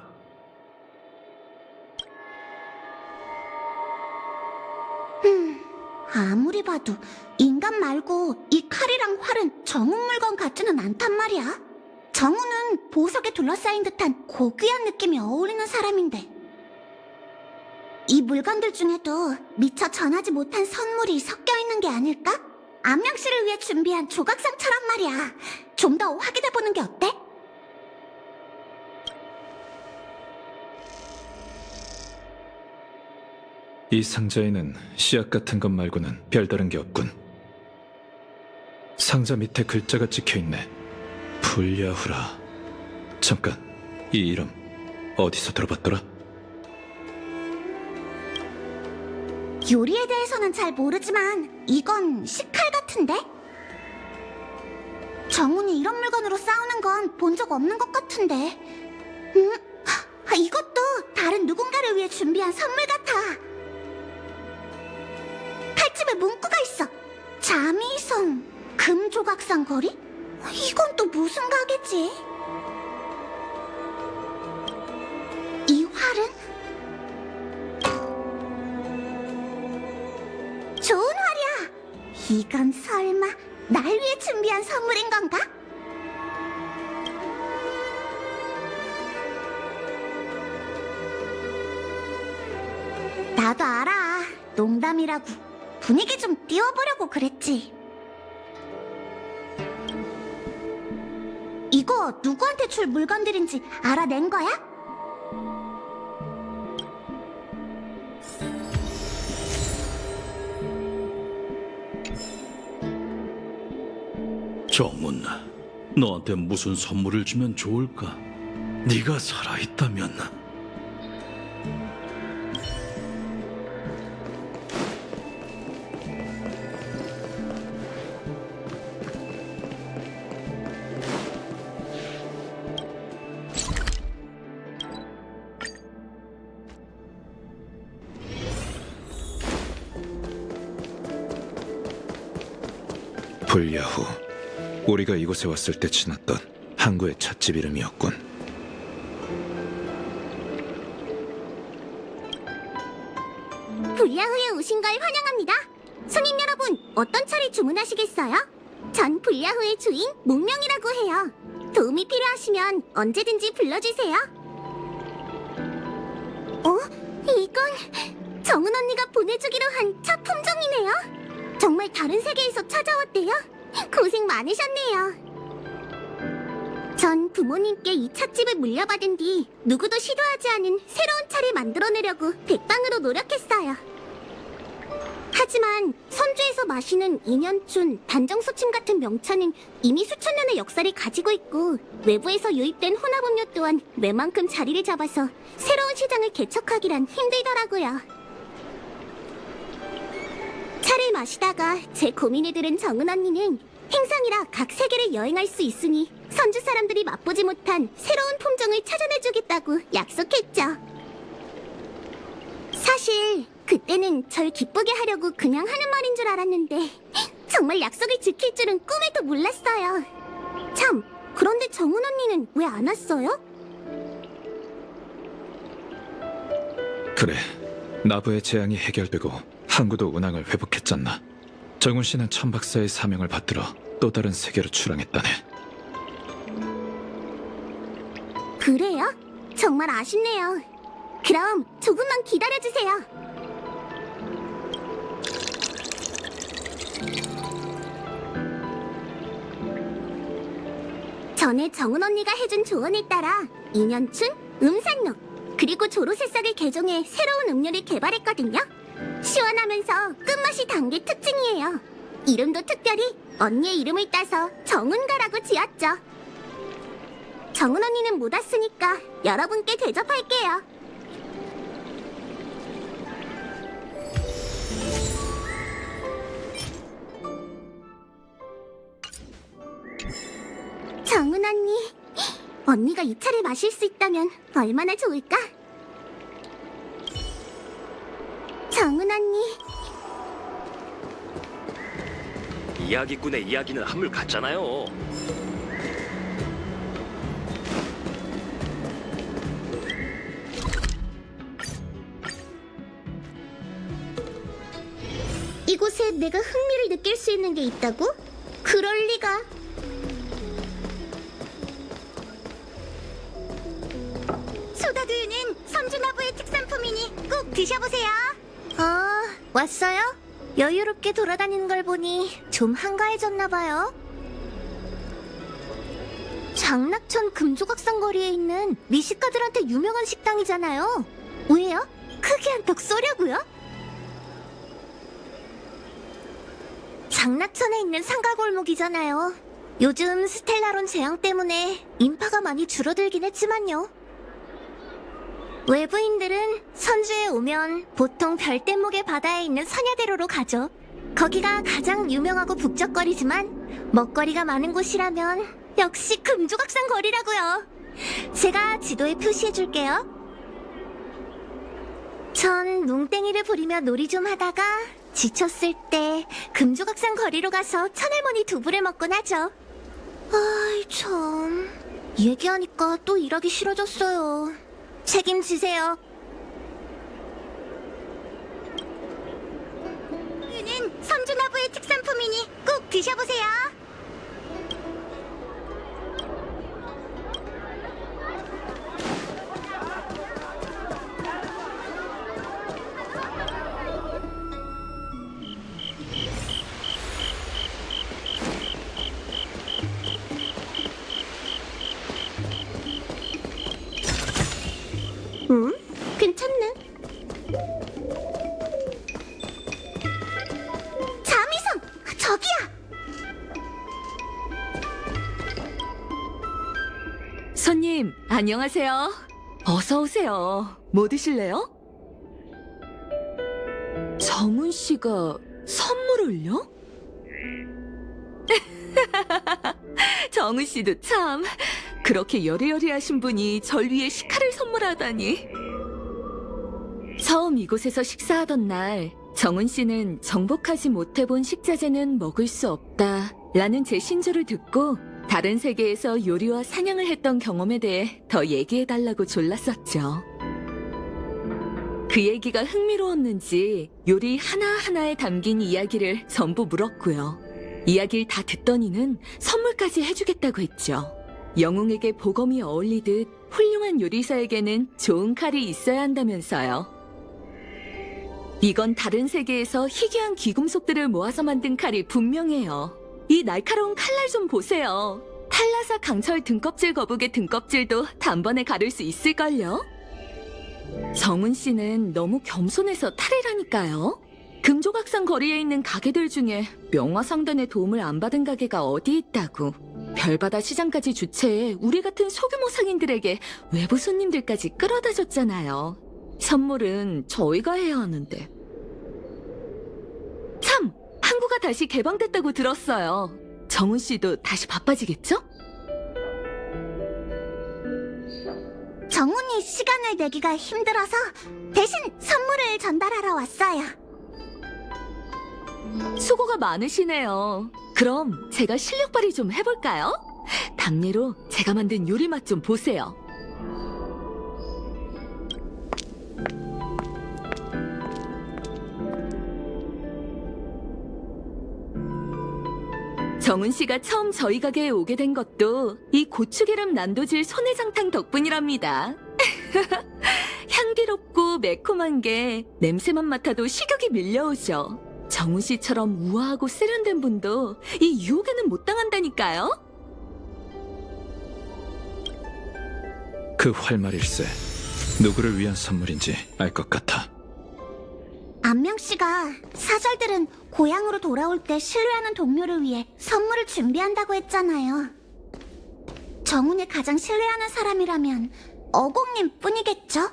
아무리 봐도 인간 말고 이 칼이랑 활은 정훈 물건 같지는 않단 말이야. 정훈은 보석에 둘러싸인 듯한 고귀한 느낌이 어울리는 사람인데 이 물건들 중에도 미처 전하지 못한 선물이 섞여 있는 게 아닐까? 안명 씨를 위해 준비한 조각상처럼 말이야. 좀 더 확인해보는 게 어때? 이 상자에는 씨앗 같은 것 말고는 별다른 게 없군. 상자 밑에 글자가 찍혀있네. 불야후라. 잠깐, 이 이름 어디서 들어봤더라? 요리에 대해서는 잘 모르지만 이건 식칼 같은데? 정훈이 이런 물건으로 싸우는 건 본 적 없는 것 같은데. 이것도 다른 누군가를 위해 준비한 선물 같아. 칼집에 문구가 있어. 자미성 금조각상 거리? 이건 또 무슨 가게지? 이 활은? 좋은 활이야. 이건 설마 날 위해 준비한 선물인 건가? 나도 알아. 농담이라고. 분위기 좀 띄워보려고 그랬지. 이거 누구한테 줄 물건들인지 알아낸 거야? 정문, 너한테 무슨 선물을 주면 좋을까? 네가 살아있다면. 불야후, 우리가 이곳에 왔을 때 지났던 항구의 찻집 이름이었군. 불야후에 오신 걸 환영합니다. 손님 여러분, 어떤 차를 주문하시겠어요? 전 불야후의 주인 몽명이라고 해요. 도움이 필요하시면 언제든지 불러주세요. 이건 정은 언니가 보내주기로 한 차 품종이네요. 정말 다른 세계에서 찾아왔대요. 고생 많으셨네요. 전 부모님께 이 찻집을 물려받은 뒤 누구도 시도하지 않은 새로운 차를 만들어내려고 백방으로 노력했어요. 하지만 선주에서 마시는 인연춘, 단정소침 같은 명차는 이미 수천 년의 역사를 가지고 있고 외부에서 유입된 혼합음료 또한 웬만큼 자리를 잡아서 새로운 시장을 개척하기란 힘들더라고요. 차를 마시다가 제 고민을 들은 정은 언니는 행상이라 각 세계를 여행할 수 있으니 선주 사람들이 맛보지 못한 새로운 품종을 찾아내주겠다고 약속했죠. 사실 그때는 절 기쁘게 하려고 그냥 하는 말인 줄 알았는데 정말 약속을 지킬 줄은 꿈에도 몰랐어요. 참, 그런데 정은 언니는 왜 안 왔어요? 그래, 나부의 재앙이 해결되고 항구도 운항을 회복했잖나. 정훈 씨는 천박사의 사명을 받들어 또 다른 세계로 출항했다네. 그래요? 정말 아쉽네요. 그럼 조금만 기다려주세요. 전에 정은 언니가 해준 조언에 따라 인연춘, 음산록, 그리고 조로새싹을 개종해 새로운 음료를 개발했거든요. 시원하면서 끝맛이 단 게 특징이에요. 이름도 특별히 언니의 이름을 따서 정은가라고 지었죠. 정은 언니는 못 왔으니까 여러분께 대접할게요. 정은 언니, 언니가 이 차를 마실 수 있다면 얼마나 좋을까? 정은 언니, 이야기꾼의 이야기는 한물 같잖아요. 이곳에 내가 흥미를 느낄 수 있는 게 있다고? 그럴 리가. 소다두유는 선주나부의 특산품이니 꼭 드셔보세요. 왔어요? 여유롭게 돌아다니는 걸 보니 좀 한가해졌나봐요. 장락천 금조각상 거리에 있는 미식가들한테 유명한 식당이잖아요. 왜요? 크게 한턱 쏘려고요? 장락천에 있는 상가골목이잖아요. 요즘 스텔라론 재앙 때문에 인파가 많이 줄어들긴 했지만요. 외부인들은 선주에 오면 보통 별대목의 바다에 있는 선야대로로 가죠. 거기가 가장 유명하고 북적거리지만 먹거리가 많은 곳이라면 역시 금조각상 거리라고요. 제가 지도에 표시해줄게요. 전 뭉땡이를 부리며 놀이 좀 하다가 지쳤을 때 금조각상 거리로 가서 천할머니 두부를 먹곤 하죠. 아이 참, 얘기하니까 또 일하기 싫어졌어요. 책임지세요. 는 선주나부의 특산품이니 꼭 드셔보세요. 괜찮네. 자미성! 저기야! 안녕하세요. 어서 오세요. 뭐 드실래요? 정훈 씨가 선물을요? 정훈 씨도 참 그렇게 여리여리하신 분이 절 위해 식칼을 선물하다니. 처음 이곳에서 식사하던 날 정훈 씨는 정복하지 못해본 식자재는 먹을 수 없다 라는 제 신조를 듣고 다른 세계에서 요리와 사냥을 했던 경험에 대해 더 얘기해달라고 졸랐었죠. 그 얘기가 흥미로웠는지 요리 하나하나에 담긴 이야기를 전부 물었고요. 이야기를 다 듣더니는 선물까지 해주겠다고 했죠. 영웅에게 보검이 어울리듯 훌륭한 요리사에게는 좋은 칼이 있어야 한다면서요. 이건 다른 세계에서 희귀한 귀금속들을 모아서 만든 칼이 분명해요. 이 날카로운 칼날 좀 보세요. 탈라사 강철 등껍질 거북의 등껍질도 단번에 가를 수 있을걸요? 정훈 씨는 너무 겸손해서 탈이라니까요. 금조각상 거리에 있는 가게들 중에 명화상단의 도움을 안 받은 가게가 어디 있다고. 별바다 시장까지 주최해 우리 같은 소규모 상인들에게 외부 손님들까지 끌어다 줬잖아요. 선물은 저희가 해야 하는데. 참! 항구가 다시 개방됐다고 들었어요. 정훈 씨도 다시 바빠지겠죠? 정훈이 시간을 내기가 힘들어서 대신 선물을 전달하러 왔어요. 수고가 많으시네요. 그럼 제가 실력 발휘 좀 해볼까요? 답례로 제가 만든 요리 맛 좀 보세요. 정훈 씨가 처음 저희 가게에 오게 된 것도 이 고추기름 난도질 소내장탕 덕분이랍니다. 향기롭고 매콤한 게 냄새만 맡아도 식욕이 밀려오죠. 정훈 씨처럼 우아하고 세련된 분도 이 유혹에는 못 당한다니까요. 그 활말일세 누구를 위한 선물인지 알 것 같아. 안명 씨가 사절들은 고향으로 돌아올 때 신뢰하는 동료를 위해 선물을 준비한다고 했잖아요. 정훈이 가장 신뢰하는 사람이라면 어공님 뿐이겠죠?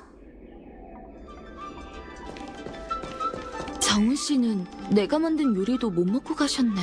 정훈 씨는 내가 만든 요리도 못 먹고 가셨네.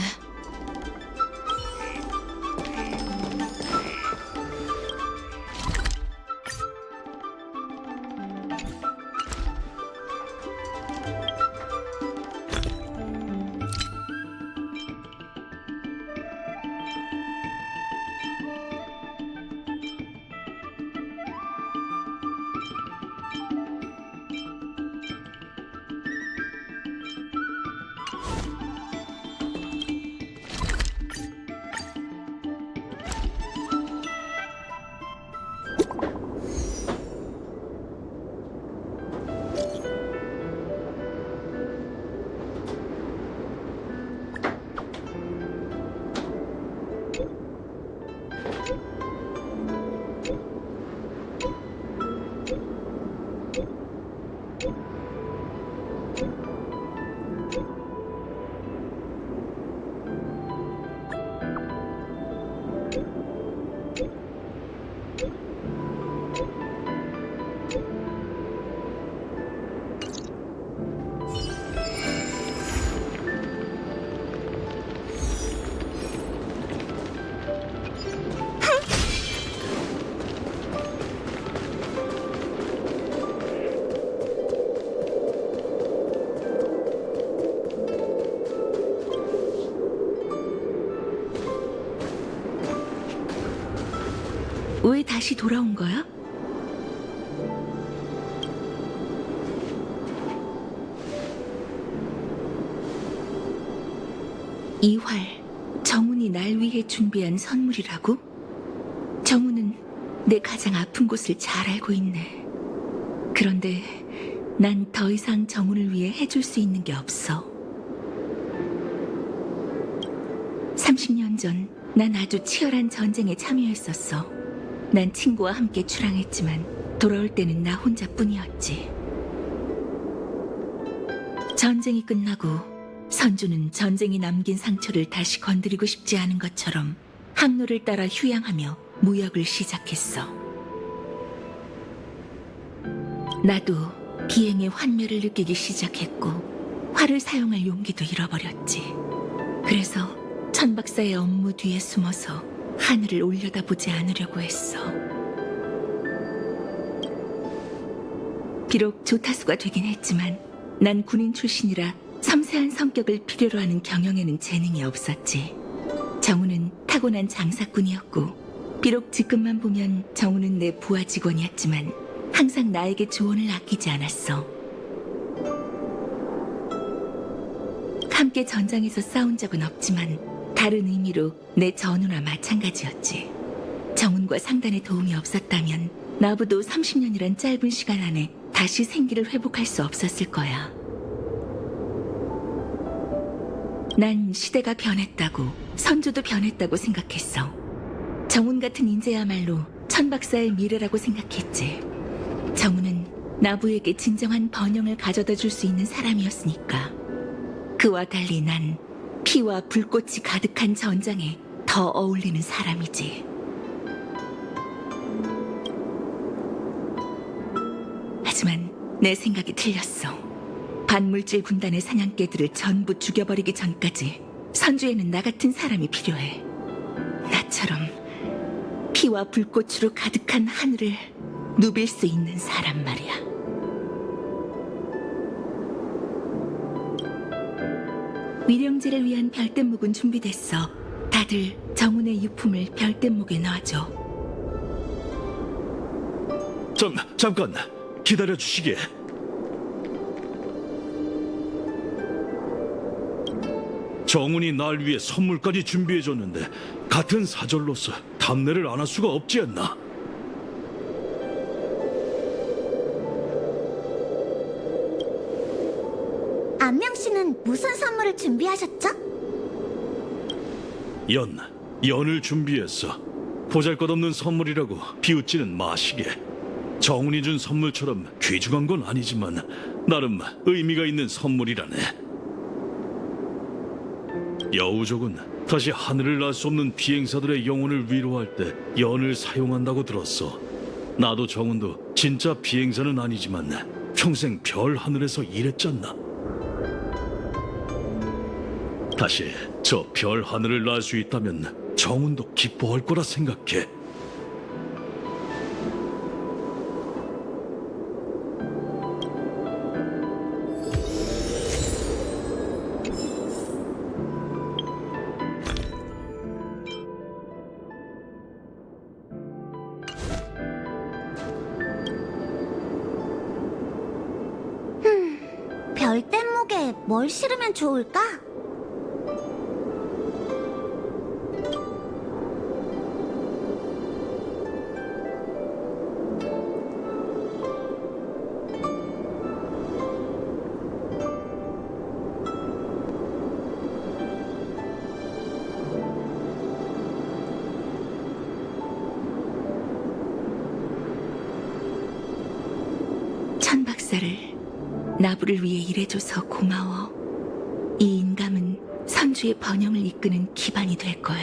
왜 다시 돌아온 거야? 이 활, 정훈이 날 위해 준비한 선물이라고? 정훈은 내 가장 아픈 곳을 잘 알고 있네. 그런데 난 더 이상 정훈을 위해 해줄 수 있는 게 없어. 30년 전 난 아주 치열한 전쟁에 참여했었어. 난 친구와 함께 출항했지만 돌아올 때는 나 혼자뿐이었지. 전쟁이 끝나고 선주는 전쟁이 남긴 상처를 다시 건드리고 싶지 않은 것처럼 항로를 따라 휴양하며 무역을 시작했어. 나도 비행의 환멸을 느끼기 시작했고 활을 사용할 용기도 잃어버렸지. 그래서 천박사의 업무 뒤에 숨어서 하늘을 올려다보지 않으려고 했어. 비록 조타수가 되긴 했지만 난 군인 출신이라 섬세한 성격을 필요로 하는 경영에는 재능이 없었지. 정우는 타고난 장사꾼이었고 비록 직급만 보면 정우는 내 부하 직원이었지만 항상 나에게 조언을 아끼지 않았어. 함께 전장에서 싸운 적은 없지만 다른 의미로 내 전우나 마찬가지였지. 정훈과 상단의 도움이 없었다면 나부도 30년이란 짧은 시간 안에 다시 생기를 회복할 수 없었을 거야. 난 시대가 변했다고, 선조도 변했다고 생각했어. 정훈 같은 인재야말로 천박사의 미래라고 생각했지. 정훈은 나부에게 진정한 번영을 가져다 줄 수 있는 사람이었으니까. 그와 달리 난 피와 불꽃이 가득한 전장에 더 어울리는 사람이지. 하지만 내 생각이 틀렸어. 반물질 군단의 사냥개들을 전부 죽여버리기 전까지 선주에는 나 같은 사람이 필요해. 나처럼 피와 불꽃으로 가득한 하늘을 누빌 수 있는 사람 말이야. 위령제를 위한 별댄목은 준비됐어. 다들 정훈의 유품을 별댄목에 넣어줘. 잠깐 기다려 주시게. 정훈이 날 위해 선물까지 준비해줬는데 같은 사절로서 답례를 안 할 수가 없지 않나? 안명 씨는 무슨 선물을 준비하셨죠? 연을 준비했어. 보잘것없는 선물이라고 비웃지는 마시게. 정훈이 준 선물처럼 귀중한 건 아니지만 나름 의미가 있는 선물이라네. 여우족은 다시 하늘을 날 수 없는 비행사들의 영혼을 위로할 때 연을 사용한다고 들었어. 나도 정훈도 진짜 비행사는 아니지만 평생 별 하늘에서 일했잖아. 다시 저 별 하늘을 날 수 있다면 정훈도 기뻐할 거라 생각해. 별댄목에 뭘 실으면 좋을까? 천박사를 나부를 위해 일해줘서 고마워. 이 인감은 선주의 번영을 이끄는 기반이 될 거야.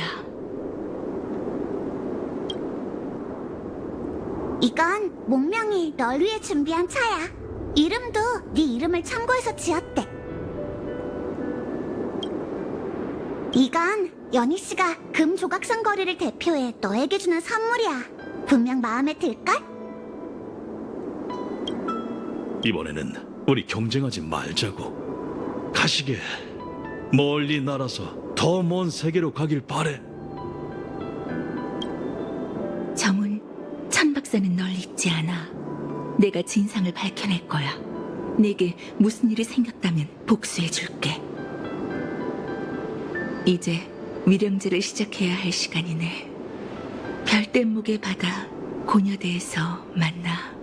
이건 목명이 널 위해 준비한 차야. 이름도 네 이름을 참고해서 지었대. 이건 연희 씨가 금 조각상 거리를 대표해 너에게 주는 선물이야. 분명 마음에 들걸? 이번에는 우리 경쟁하지 말자고. 가시게 멀리 날아서 더 먼 세계로 가길 바래. 정훈, 천박사는 널 잊지 않아. 내가 진상을 밝혀낼 거야. 내게 무슨 일이 생겼다면 복수해줄게. 이제 위령제를 시작해야 할 시간이네. 별댄목의 바다 고녀대에서 만나.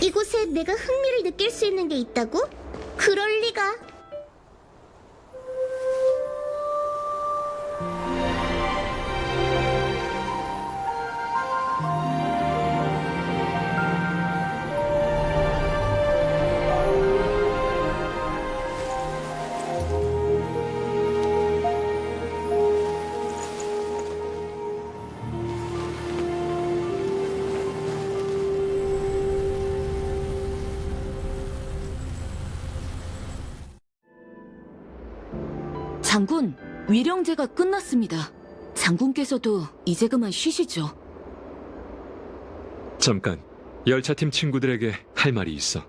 이곳에 내가 흥미를 느낄 수 있는 게 있다고? 그럴 리가. 장군, 위령제가 끝났습니다. 장군께서도 이제 그만 쉬시죠. 잠깐, 열차팀 친구들에게 할 말이 있어.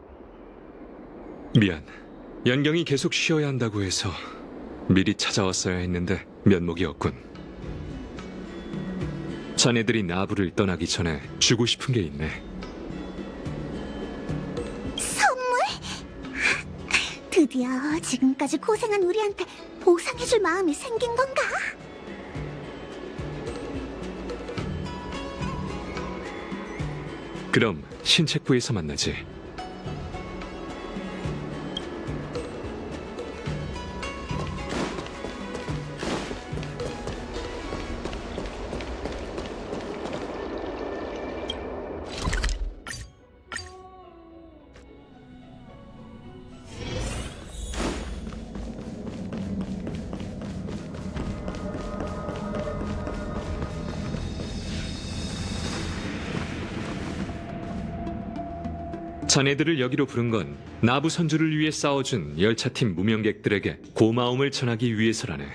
미안, 연경이 계속 쉬어야 한다고 해서 미리 찾아왔어야 했는데 면목이 없군. 자네들이 나부를 떠나기 전에 주고 싶은 게 있네. 선물? 드디어 지금까지 고생한 우리한테 보상해줄 마음이 생긴 건가? 그럼 신책부에서 만나지. 자네들을 여기로 부른 건 나부 선주를 위해 싸워준 열차팀 무명객들에게 고마움을 전하기 위해서라네.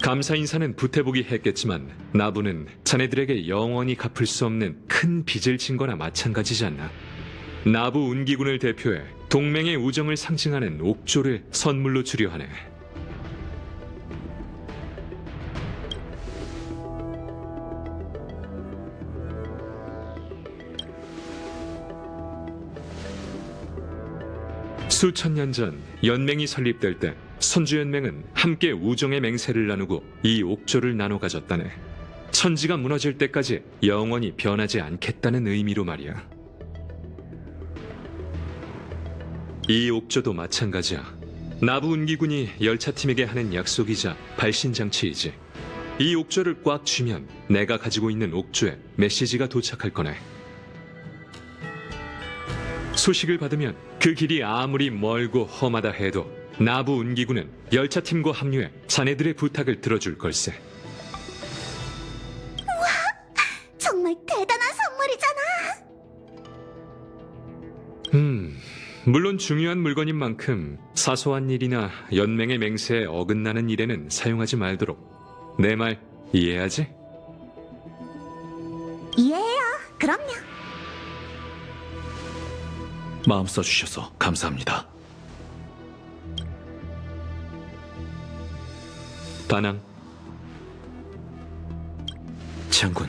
감사 인사는 부태복이 했겠지만 나부는 자네들에게 영원히 갚을 수 없는 큰 빚을 진 거나 마찬가지지 않나. 나부 운기군을 대표해 동맹의 우정을 상징하는 옥조를 선물로 주려 하네. 수천 년 전 연맹이 설립될 때 선주연맹은 함께 우정의 맹세를 나누고 이 옥조를 나눠 가졌다네. 천지가 무너질 때까지 영원히 변하지 않겠다는 의미로 말이야. 이 옥조도 마찬가지야. 나부 운기군이 열차팀에게 하는 약속이자 발신장치이지. 이 옥조를 꽉 쥐면 내가 가지고 있는 옥조에 메시지가 도착할 거네. 소식을 받으면 그 길이 아무리 멀고 험하다 해도 나부 운기군은 열차팀과 합류해 자네들의 부탁을 들어줄 걸세. 정말 대단한 선물이잖아. 물론 중요한 물건인 만큼 사소한 일이나 연맹의 맹세에 어긋나는 일에는 사용하지 말도록. 내 말 이해하지? 이해해요. 그럼요. 마음 써주셔서 감사합니다. 다낭. 장군,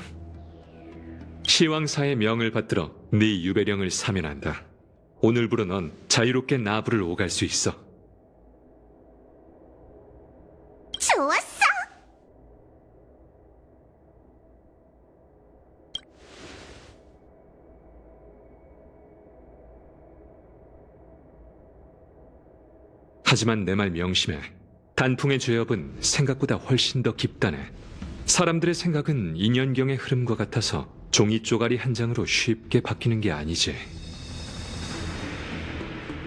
시왕사의 명을 받들어 네 유배령을 사면한다. 오늘부로 넌 자유롭게 나부를 오갈 수 있어. 좋았어. 하지만 내 말 명심해. 단풍의 죄업은 생각보다 훨씬 더 깊다네. 사람들의 생각은 인연경의 흐름과 같아서 종이 쪼가리 한 장으로 쉽게 바뀌는 게 아니지.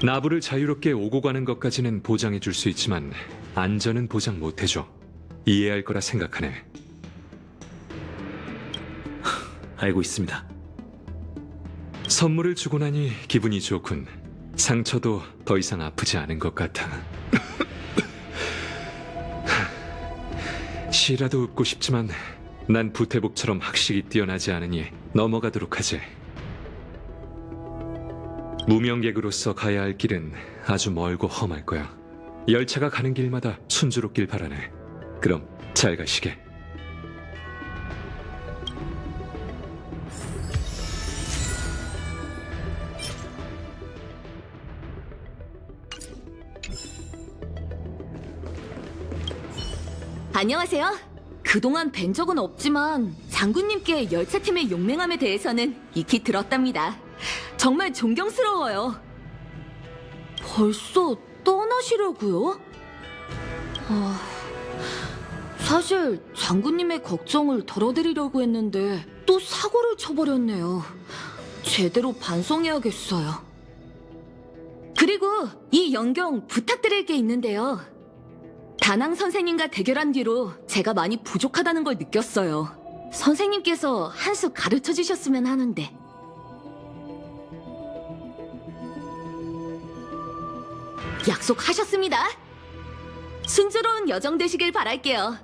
나부를 자유롭게 오고 가는 것까지는 보장해 줄 수 있지만 안전은 보장 못 해줘. 이해할 거라 생각하네. 알고 있습니다. 선물을 주고 나니 기분이 좋군. 상처도 더 이상 아프지 않은 것 같아. 시라도 웃고 싶지만 난 부태복처럼 학식이 뛰어나지 않으니 넘어가도록 하지. 무명객으로서 가야 할 길은 아주 멀고 험할 거야. 열차가 가는 길마다 순조롭길 바라네. 그럼 잘 가시게. 안녕하세요. 그동안 뵌 적은 없지만 장군님께 열차팀의 용맹함에 대해서는 익히 들었답니다. 정말 존경스러워요. 벌써 떠나시려고요? 사실 장군님의 걱정을 덜어드리려고 했는데 또 사고를 쳐버렸네요. 제대로 반성해야겠어요. 그리고 이 연경 부탁드릴 게 있는데요. 다낭 선생님과 대결한 뒤로 제가 많이 부족하다는 걸 느꼈어요. 선생님께서 한 수 가르쳐 주셨으면 하는데. 약속하셨습니다. 순조로운 여정 되시길 바랄게요.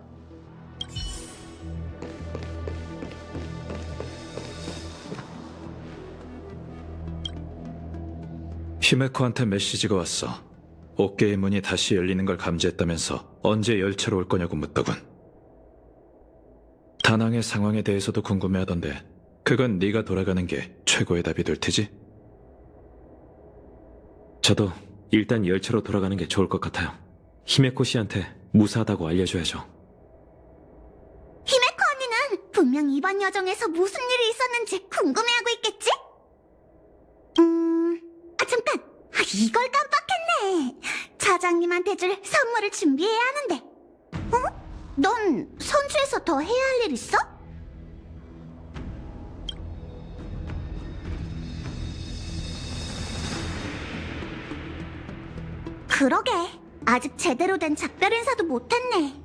히메코한테 메시지가 왔어. 어깨의 문이 다시 열리는 걸 감지했다면서 언제 열차로 올 거냐고 묻더군. 다낭의 상황에 대해서도 궁금해하던데 그건 네가 돌아가는 게 최고의 답이 될 테지? 저도 일단 열차로 돌아가는 게 좋을 것 같아요. 히메코 씨한테 무사하다고 알려줘야죠. 히메코 언니는 분명 이번 여정에서 무슨 일이 있었는지 궁금해하고 있겠지? 잠깐! 이걸 깜빡했네! 차장님한테 줄 선물을 준비해야 하는데. 넌 선주에서 더 해야 할 일 있어? 그러게. 아직 제대로 된 작별 인사도 못했네.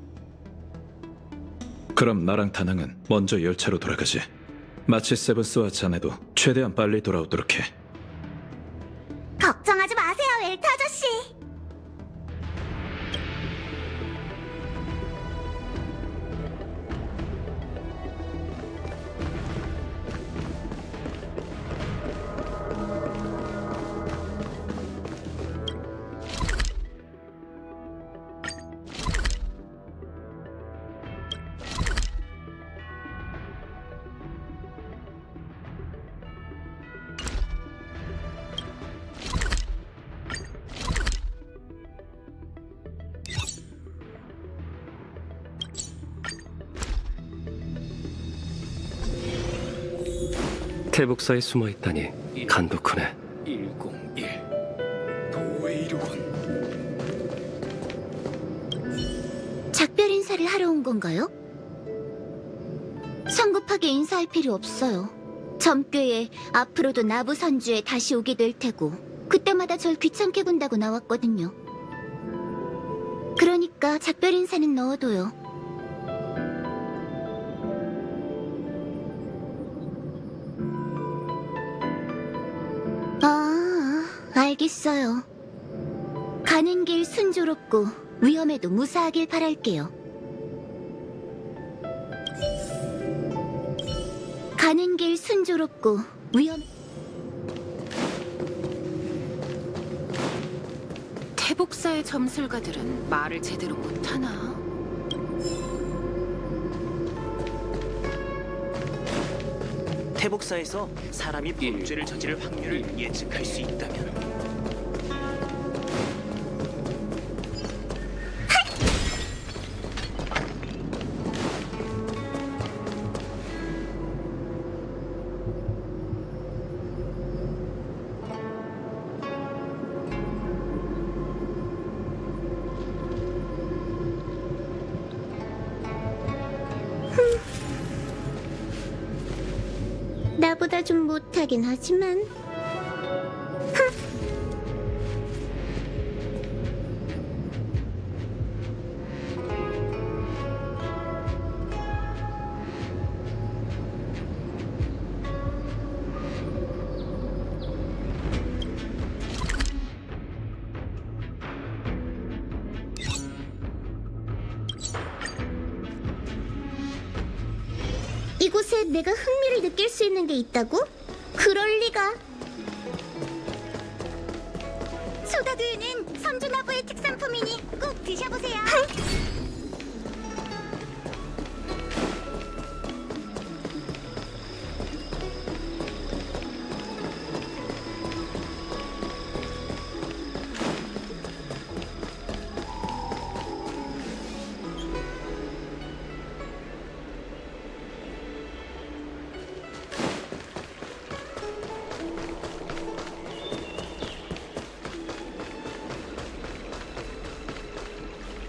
그럼 나랑 다낭은 먼저 열차로 돌아가지. 마치 세븐스와 자네도 최대한 빨리 돌아오도록 해. 걱정하지 마세요, 웰트 아저씨. 태복사에 숨어있다니 간독하네. 101 도웨이루군. 작별 인사를 하러 온 건가요? 성급하게 인사할 필요 없어요. 점괘에 앞으로도 나부 선주에 다시 오게 될 테고 그때마다 절 귀찮게 군다고 나왔거든요. 그러니까 작별 인사는 넣어둬요. 알겠어요. 가는 길 순조롭고 위험에도 무사하길 바랄게요. 가는 길 순조롭고 위험... 태복사의 점술가들은 말을 제대로 못하나? 태복사에서 사람이 범죄를 저지를 확률을 예측할 수 있다면 나보다 좀 못하긴 하지만 이곳에 내가 흥미를 느낄 수 있는 게 있다고? 그럴 리가. 소다두유는 선주나부의 특산품이니 꼭 드셔보세요.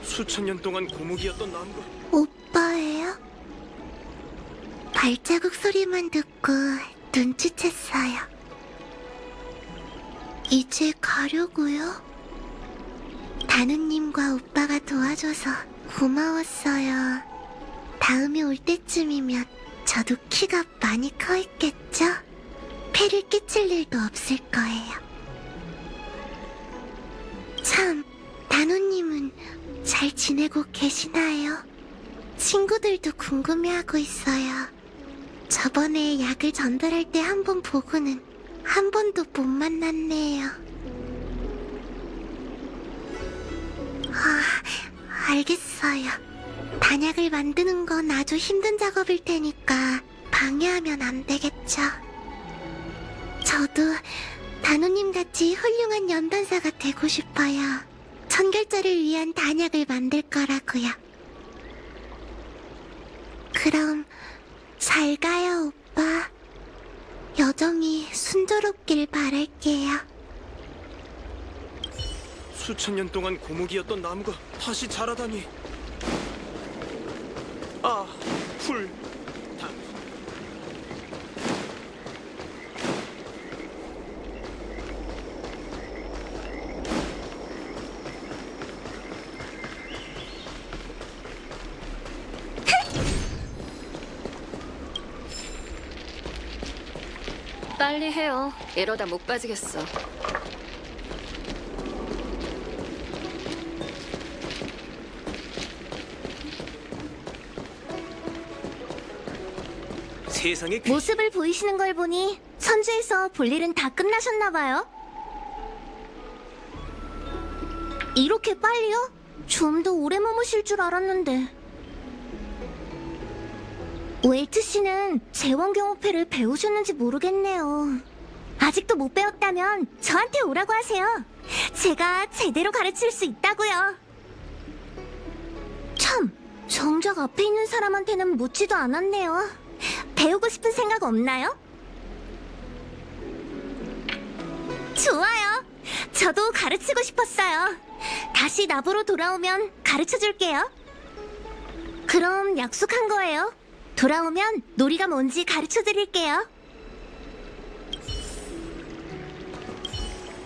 수천 년 동안 고목이었던 나무가 오빠예요? 발자국 소리만 듣고 눈치챘어요. 이제 가려고요. 다누님과 오빠가 도와줘서 고마웠어요. 다음에 올 때쯤이면 저도 키가 많이 커 있겠죠? 폐를 끼칠 일도 없을 거예요. 참, 다누님은 잘 지내고 계시나요? 친구들도 궁금해하고 있어요. 저번에 약을 전달할 때 한 번 보고는 한 번도 못 만났네요. 알겠어요. 단약을 만드는 건 아주 힘든 작업일 테니까 방해하면 안 되겠죠. 저도 단호님 같이 훌륭한 연단사가 되고 싶어요. 천결자를 위한 단약을 만들 거라고요. 그럼 잘 가요, 오빠. 여정이 순조롭길 바랄게요. 수천 년 동안 고목이었던 나무가 다시 자라다니. 아, 풀. 빨리 해요. 이러다 못 빠지겠어. 세상에 모습을 보이시는 걸 보니 선주에서 볼 일은 다 끝나셨나봐요. 이렇게 빨리요? 좀 더 오래 머무실 줄 알았는데. 웨이트 씨는 제왕경호패를 배우셨는지 모르겠네요. 아직도 못 배웠다면 저한테 오라고 하세요. 제가 제대로 가르칠 수 있다고요. 참, 정작 앞에 있는 사람한테는 묻지도 않았네요. 배우고 싶은 생각 없나요? 좋아요. 저도 가르치고 싶었어요. 다시 나보러 돌아오면 가르쳐줄게요. 그럼 약속한 거예요. 돌아오면 놀이가 뭔지 가르쳐드릴게요.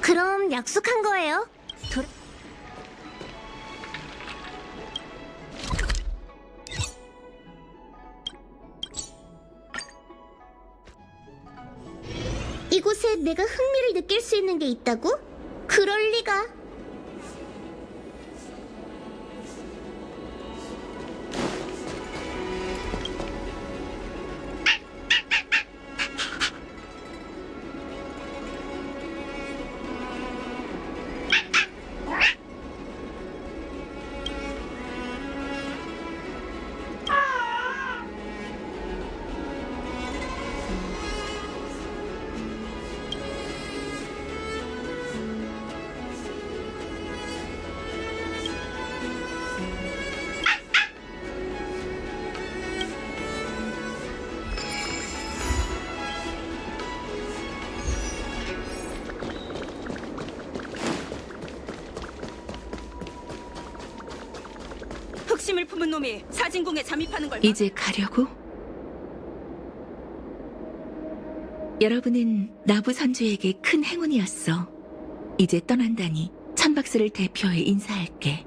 그럼 약속한 거예요. 이곳에 내가 흥미를 느낄 수 있는 게 있다고? 그럴 리가. 흑심을 품은 놈이 사진궁에 잠입하는 걸 이제 가려고? 여러분은 나부 선주에게 큰 행운이었어. 이제 떠난다니 천박스를 대표해 인사할게.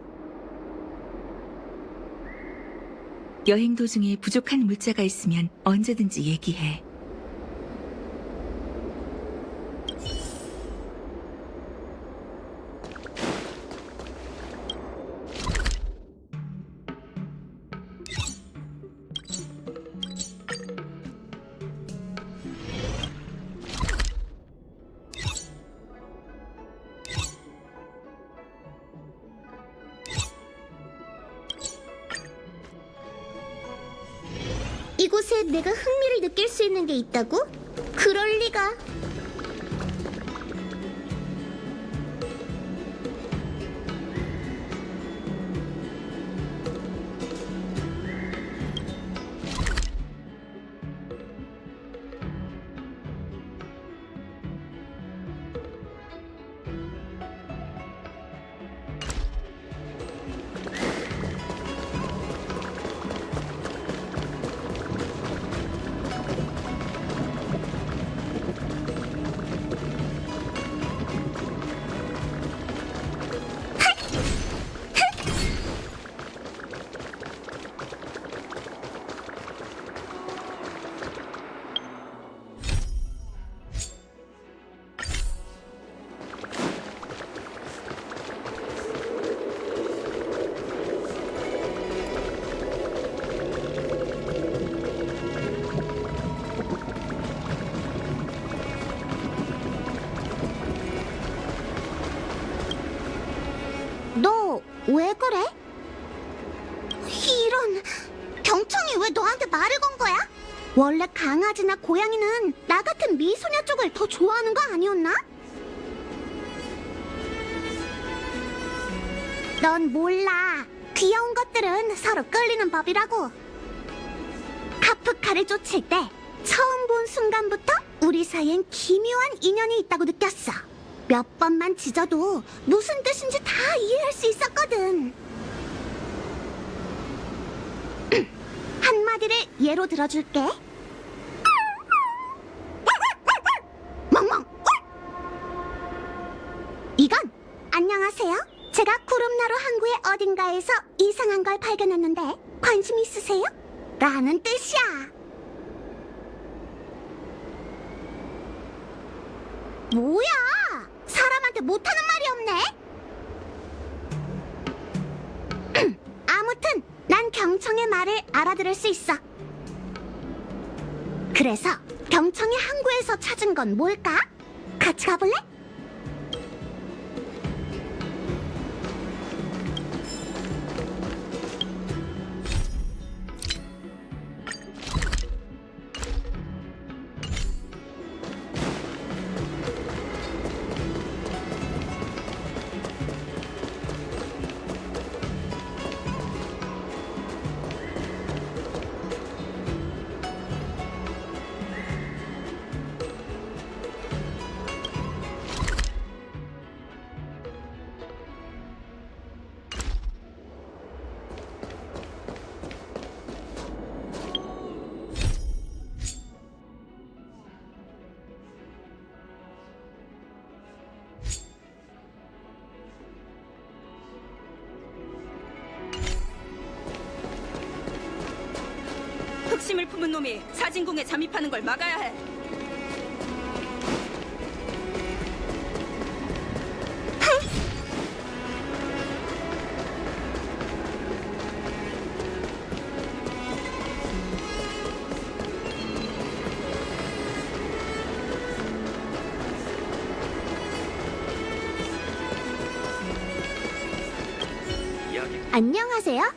여행 도중에 부족한 물자가 있으면 언제든지 얘기해. 이곳에 내가 흥미를 느낄 수 있는 게 있다고? 그럴 리가. 거래? 이런, 경청이 왜 너한테 말을 건 거야? 원래 강아지나 고양이는 나 같은 미소녀 쪽을 더 좋아하는 거 아니었나? 넌 몰라. 귀여운 것들은 서로 끌리는 법이라고. 카프카를 쫓을 때 처음 본 순간부터 우리 사이엔 기묘한 인연이 있다고 느꼈어. 몇 번만 짖어도 무슨 뜻인지 다 이해할 수 있었거든. 한마디를 예로 들어줄게. 멍멍. 이건 안녕하세요. 제가 구름나루 항구의 어딘가에서 이상한 걸 발견했는데 관심 있으세요? 라는 뜻이야. 뭐야? 사람한테 못하는 말이 없네? 아무튼 난 경청의 말을 알아들을 수 있어. 그래서 경청의 항구에서 찾은 건 뭘까? 같이 가볼래? 흑심을 품은 놈이 사진궁에 잠입하는 걸 막아야 해. 안녕하세요.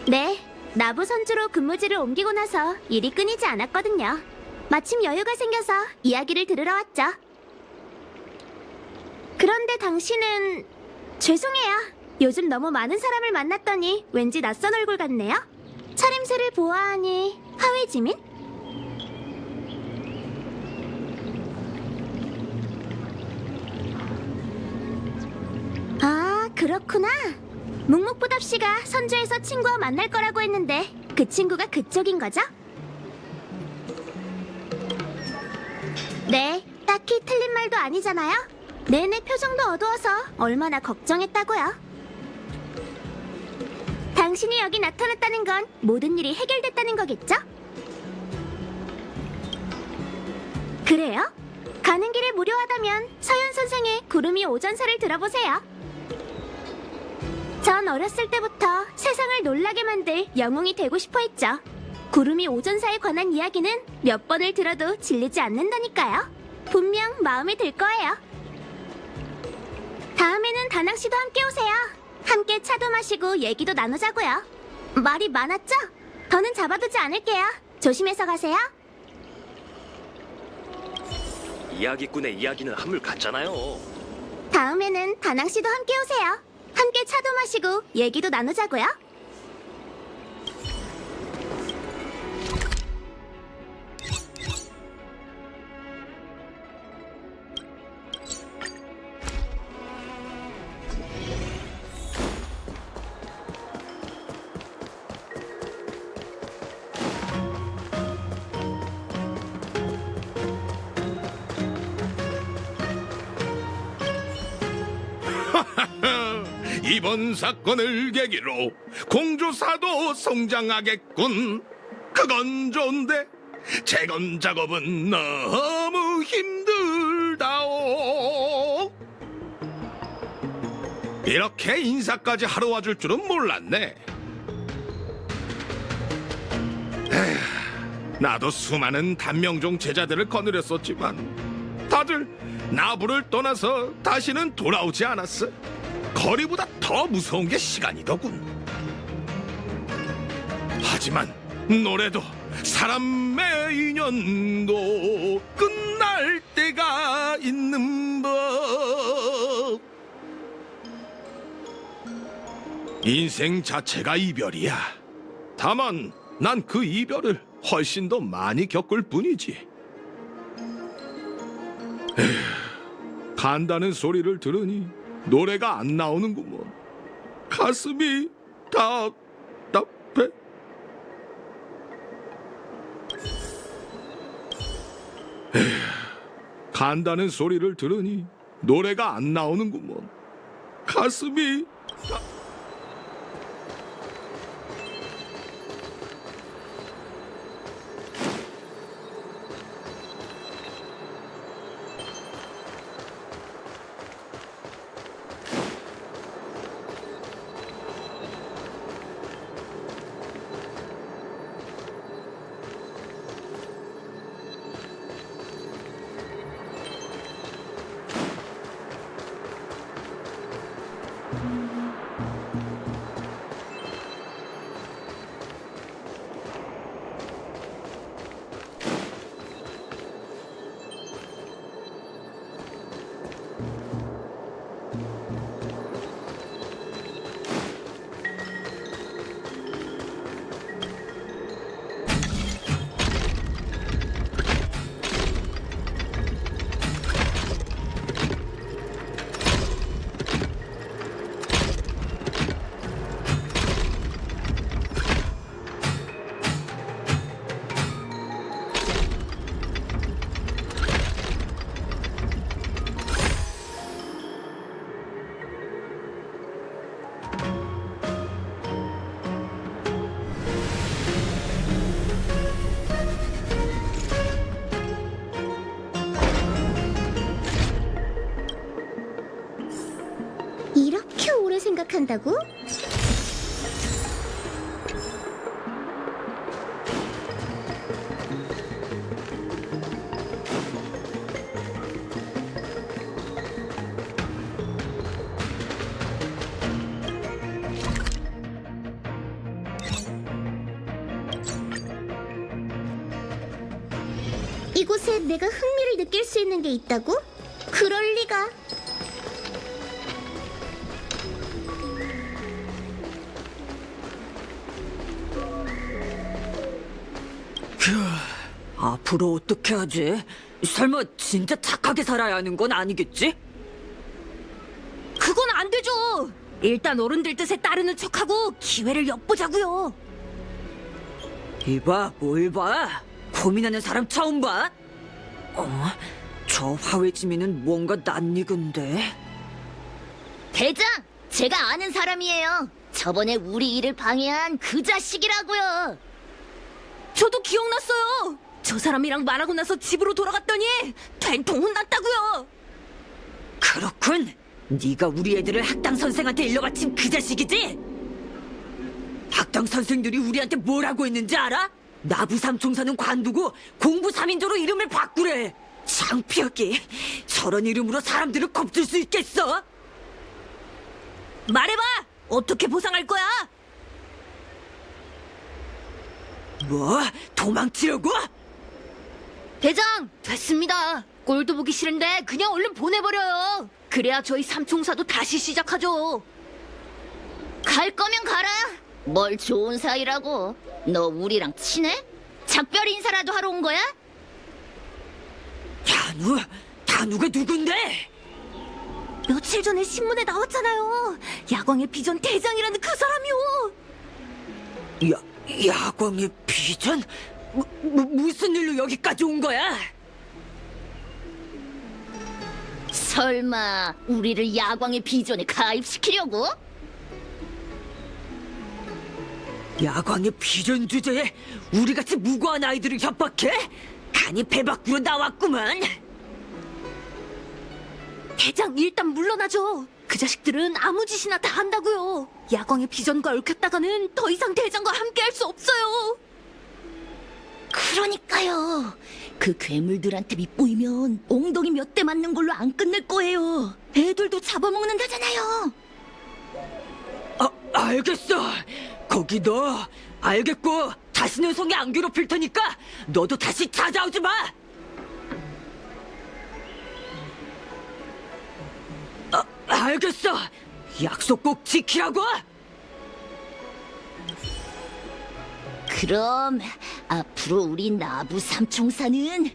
네, 나부 선주로 근무지를 옮기고 나서 일이 끊이지 않았거든요. 마침 여유가 생겨서 이야기를 들으러 왔죠. 그런데 당신은... 죄송해요. 요즘 너무 많은 사람을 만났더니 왠지 낯선 얼굴 같네요. 차림새를 보아하니 하회지민? 아, 그렇구나. 묵묵부답 씨가 선주에서 친구와 만날 거라고 했는데 그 친구가 그쪽인 거죠? 네, 딱히 틀린 말도 아니잖아요. 내내 표정도 어두워서 얼마나 걱정했다고요. 당신이 여기 나타났다는 건 모든 일이 해결됐다는 거겠죠? 그래요? 가는 길에 무료하다면 서연 선생의 구름이 오전사를 들어보세요. 전 어렸을 때부터 세상을 놀라게 만들 영웅이 되고 싶어 했죠. 구름이 오전사에 관한 이야기는 몇 번을 들어도 질리지 않는다니까요. 분명 마음에 들 거예요. 다음에는 다낭씨도 함께 오세요. 함께 차도 마시고 얘기도 나누자고요. 말이 많았죠? 더는 잡아두지 않을게요. 조심해서 가세요. 이야기꾼의 이야기는 한물 같잖아요. 다음에는 다낭씨도 함께 오세요. 함께 차도 마시고 얘기도 나누자고요. 이번 사건을 계기로 공조사도 성장하겠군. 그건 좋은데 재건 작업은 너무 힘들다오. 이렇게 인사까지 하러 와줄 줄은 몰랐네. 에휴, 나도 수많은 단명종 제자들을 거느렸었지만 다들 나부를 떠나서 다시는 돌아오지 않았어. 거리보다 더 무서운 게 시간이더군. 하지만 노래도 사람의 인연도 끝날 때가 있는 법. 인생 자체가 이별이야. 다만 난 그 이별을 훨씬 더 많이 겪을 뿐이지. 에휴, 간다는 소리를 들으니 노래가 안 나오는구먼. 가슴이 답답해. 에휴, 간다는 소리를 들으니 노래가 안 나오는구먼. 가슴이 이렇게 오래 생각한다고? 이곳에 내가 흥미를 느낄 수 있는 게 있다고? 그럴 리가. 앞으로 어떻게 하지? 설마 진짜 착하게 살아야 하는 건 아니겠지? 그건 안 되죠! 일단 어른들 뜻에 따르는 척하고 기회를 엿보자고요. 이봐, 뭘 봐? 고민하는 사람 처음 봐? 저 화외지민은 뭔가 낯익은데? 대장! 제가 아는 사람이에요. 저번에 우리 일을 방해한 그 자식이라고요. 저도 기억났어요! 저 사람이랑 말하고 나서 집으로 돌아갔더니 된통 혼났다고요! 그렇군! 네가 우리 애들을 학당 선생한테 일러바친 그 자식이지? 학당 선생들이 우리한테 뭐라고 했는지 알아? 나부 삼총사는 관두고 공부 3인조로 이름을 바꾸래! 창피하게 저런 이름으로 사람들을 겁줄 수 있겠어? 말해봐! 어떻게 보상할 거야? 뭐? 도망치려고? 대장! 됐습니다. 꼴도 보기 싫은데 그냥 얼른 보내버려요. 그래야 저희 삼총사도 다시 시작하죠. 갈 거면 가라. 뭘 좋은 사이라고. 너 우리랑 친해? 작별 인사라도 하러 온 거야? 단우가 누군데? 며칠 전에 신문에 나왔잖아요. 야광의 비전 대장이라는 그 사람이요. 야광의 비전? 무슨 일로 여기까지 온 거야? 설마 우리를 야광의 비전에 가입시키려고? 야광의 비전 주제에 우리같이 무고한 아이들을 협박해? 간이 배 밖으로 나왔구만. 대장, 일단 물러나죠. 그 자식들은 아무 짓이나 다 한다고요. 야광의 비전과 얽혔다가는 더 이상 대장과 함께할 수 없어요. 그러니까요. 그 괴물들한테 밑보이면 엉덩이 몇 대 맞는 걸로 안 끝낼 거예요. 애들도 잡아먹는다잖아요. 알겠어. 거기 너 알겠고 다시는 성에 안 괴롭힐 테니까 너도 다시 찾아오지 마. 알겠어. 약속 꼭 지키라고. 그럼 앞으로 우리 나부 삼총사는 이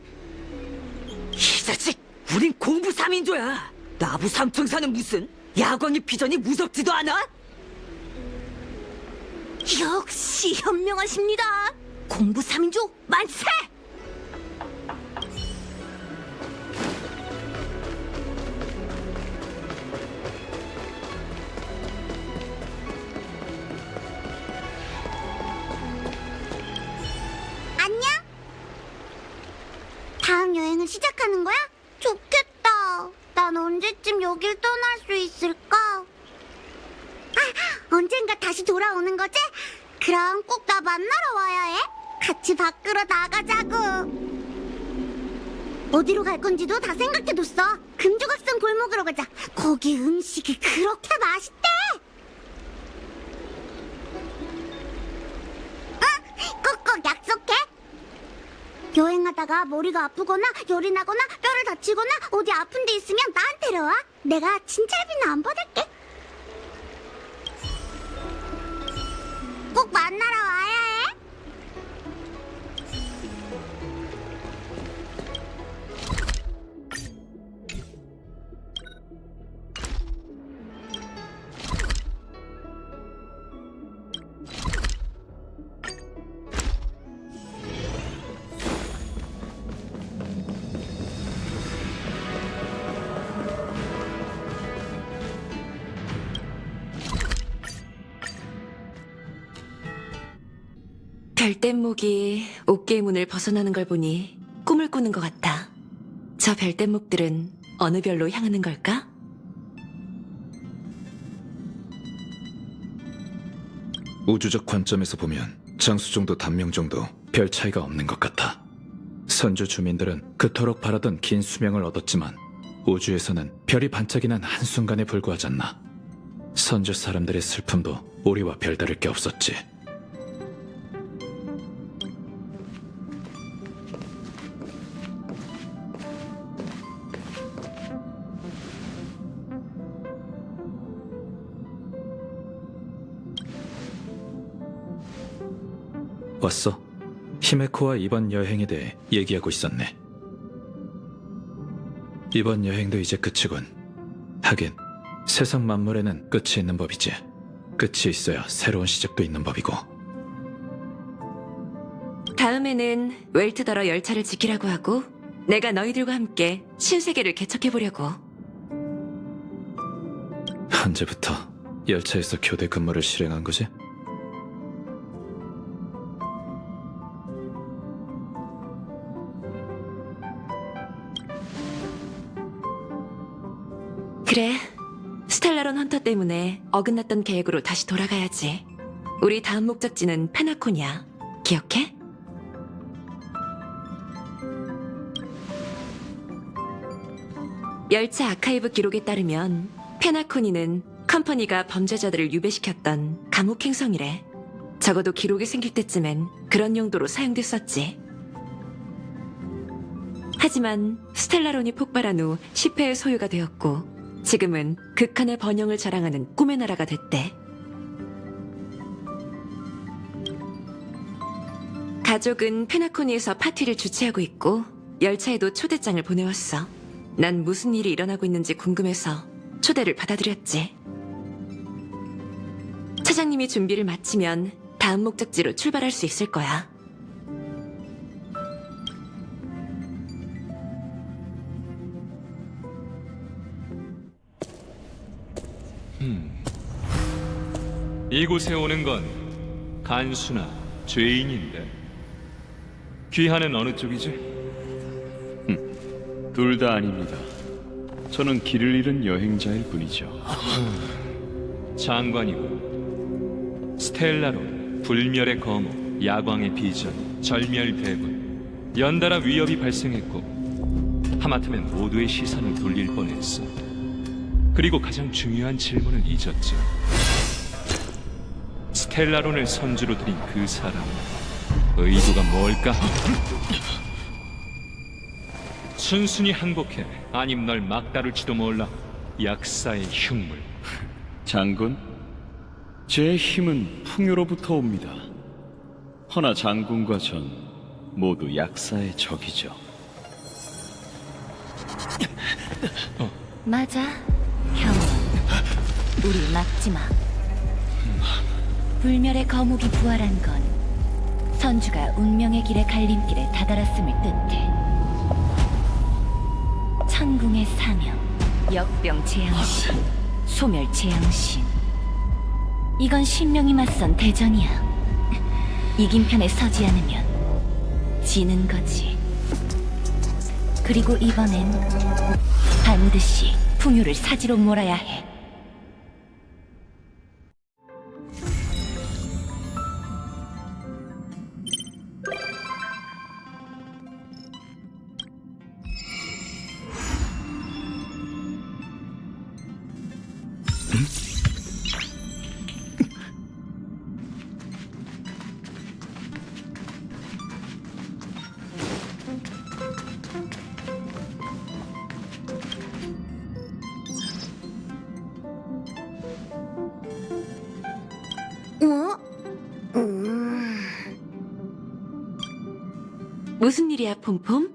자식, 우린 공부 3인조야. 나부 삼총사는 무슨? 야광이 비전이 무섭지도 않아? 역시 현명하십니다. 공부 3인조 만세! 안녕? 다음 여행을 시작하는 거야? 좋겠다. 난 언제쯤 여길 떠날 수 있을까? 아, 언젠가 다시 돌아오는 거지? 그럼 꼭 나 만나러 와야 해. 같이 밖으로 나가자고. 어디로 갈 건지도 다 생각해뒀어. 금조각성 골목으로 가자. 거기 음식이 그렇게 맛있대. 응, 꼭꼭 약속해. 여행하다가 머리가 아프거나 열이 나거나 뼈를 다치거나 어디 아픈 데 있으면 나한테로 와. 내가 진찰비는 안 받을게. 꼭 만나러 와야 해. 별뗏목이 옥계의 문을 벗어나는 걸 보니 꿈을 꾸는 것 같다. 저 별뗏목들은 어느 별로 향하는 걸까? 우주적 관점에서 보면 장수정도 단명정도 별 차이가 없는 것 같아. 선주 주민들은 그토록 바라던 긴 수명을 얻었지만 우주에서는 별이 반짝이는 한순간에 불과하지 않나. 선주 사람들의 슬픔도 우리와 별다를 게 없었지. 왔어. 히메코와 이번 여행에 대해 얘기하고 있었네. 이번 여행도 이제 끝이군. 하긴 세상 만물에는 끝이 있는 법이지. 끝이 있어야 새로운 시작도 있는 법이고. 다음에는 웰트더러 열차를 지키라고 하고 내가 너희들과 함께 신세계를 개척해보려고. 언제부터 열차에서 교대 근무를 실행한 거지? 그래, 스텔라론 헌터 때문에 어긋났던 계획으로 다시 돌아가야지. 우리 다음 목적지는 페나콘이야. 기억해? 열차 아카이브 기록에 따르면 페나코니는 컴퍼니가 범죄자들을 유배시켰던 감옥 행성이래. 적어도 기록이 생길 때쯤엔 그런 용도로 사용됐었지. 하지만 스텔라론이 폭발한 후 10회의 소유가 되었고 지금은 극한의 번영을 자랑하는 꿈의 나라가 됐대. 가족은 페나코니에서 파티를 주최하고 있고 열차에도 초대장을 보내왔어. 난 무슨 일이 일어나고 있는지 궁금해서 초대를 받아들였지. 차장님이 준비를 마치면 다음 목적지로 출발할 수 있을 거야. 이곳에 오는 건 간수나 죄인인데 귀하는 어느 쪽이지? 둘 다 아닙니다. 저는 길을 잃은 여행자일 뿐이죠. 장관이고 스텔라론, 불멸의 거목, 야광의 비전, 절멸대군 연달아 위협이 발생했고 하마터면 모두의 시선을 돌릴 뻔했어. 그리고 가장 중요한 질문을 잊었지. 스텔라론을 선주로 들인 그 사람 의도가 뭘까? 순순히 항복해. 아님 널 막다룰지도 몰라. 약사의 흉물. 장군, 제 힘은 풍요로부터 옵니다. 허나 장군과 전 모두 약사의 적이죠. 맞아, 형. 우리 막지 마. 불멸의 거목이 부활한 건 선주가 운명의 길의 갈림길에 다다랐음을 뜻해. 천궁의 사명, 역병 재앙신, 소멸 재앙신. 이건 신명이 맞선 대전이야. 이긴 편에 서지 않으면 지는 거지. 그리고 이번엔 반드시 풍요를 사지로 몰아야 해. 무슨 일이야, 폼폼?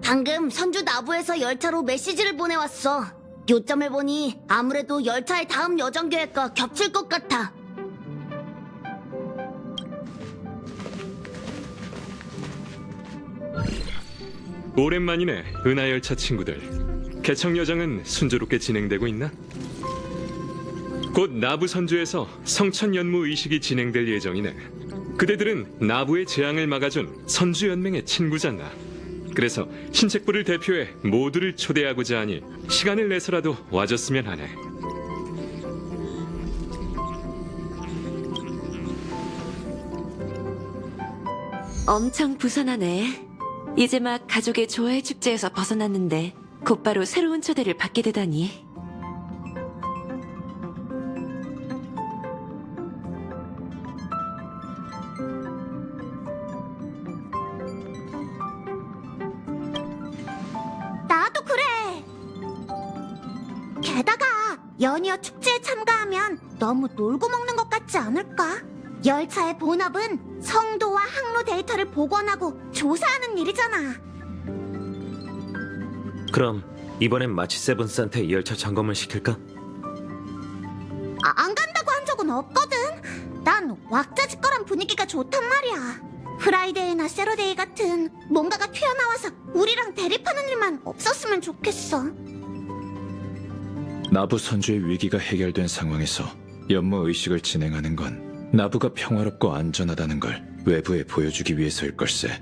방금 선주 나부에서 열차로 메시지를 보내왔어. 요점을 보니 아무래도 열차의 다음 여정 계획과 겹칠 것 같아. 오랜만이네, 은하열차 친구들. 개척 여정은 순조롭게 진행되고 있나? 곧 나부 선주에서 성천연무 의식이 진행될 예정이네. 그대들은 나부의 재앙을 막아준 선주연맹의 친구잖아. 그래서 신책부를 대표해 모두를 초대하고자 하니 시간을 내서라도 와줬으면 하네. 엄청 부산하네. 이제 막 가족의 조화의 축제에서 벗어났는데 곧바로 새로운 초대를 받게 되다니. 나도 그래. 게다가 연이어 축제에 참가하면 너무 놀고 먹는 것 같지 않을까? 열차의 본업은 성도와 항로 데이터를 복원하고 조사하는 일이잖아. 그럼 이번엔 마치 세븐스한테 열차 점검을 시킬까? 안 간다고 한 적은 없거든. 난 왁자지껄한 분위기가 좋단 말이야. 프라이데이나 세러데이 같은 뭔가가 튀어나와서 우리랑 대립하는 일만 없었으면 좋겠어. 나부 선주의 위기가 해결된 상황에서 연무 의식을 진행하는 건 나부가 평화롭고 안전하다는 걸 외부에 보여주기 위해서일 걸세.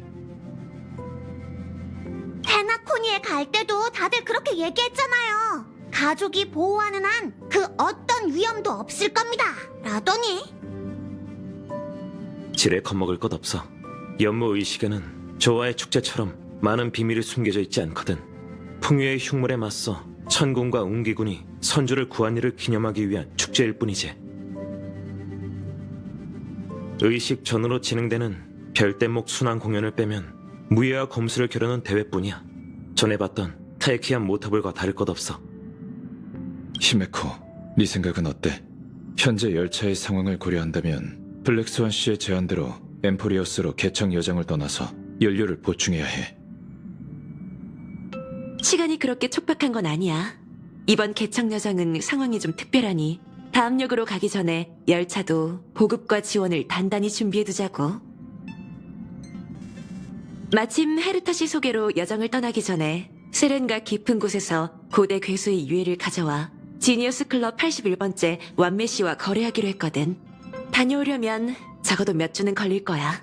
테나코니에 갈 때도 다들 그렇게 얘기했잖아요. 가족이 보호하는 한 그 어떤 위험도 없을 겁니다. 라더니. 지레 겁먹을 것 없어. 연무 의식에는 조화의 축제처럼 많은 비밀이 숨겨져 있지 않거든. 풍요의 흉물에 맞서 천군과 운기군이 선주를 구한 일을 기념하기 위한 축제일 뿐이지. 의식 전후로 진행되는 별대목 순환 공연을 빼면 무예와 검수를 겨루는 대회뿐이야. 전에 봤던 타이키안 모터블과 다를 것 없어. 히메코, 네 생각은 어때? 현재 열차의 상황을 고려한다면 블랙스완 씨의 제안대로 엠포리어스로 개척 여정을 떠나서 연료를 보충해야 해. 시간이 그렇게 촉박한 건 아니야. 이번 개척 여정은 상황이 좀 특별하니 다음 역으로 가기 전에 열차도 보급과 지원을 단단히 준비해두자고. 마침 헤르타 씨 소개로 여정을 떠나기 전에 세렌과 깊은 곳에서 고대 괴수의 유해를 가져와 지니어스 클럽 81번째 완매 씨와 거래하기로 했거든. 다녀오려면 적어도 몇 주는 걸릴 거야.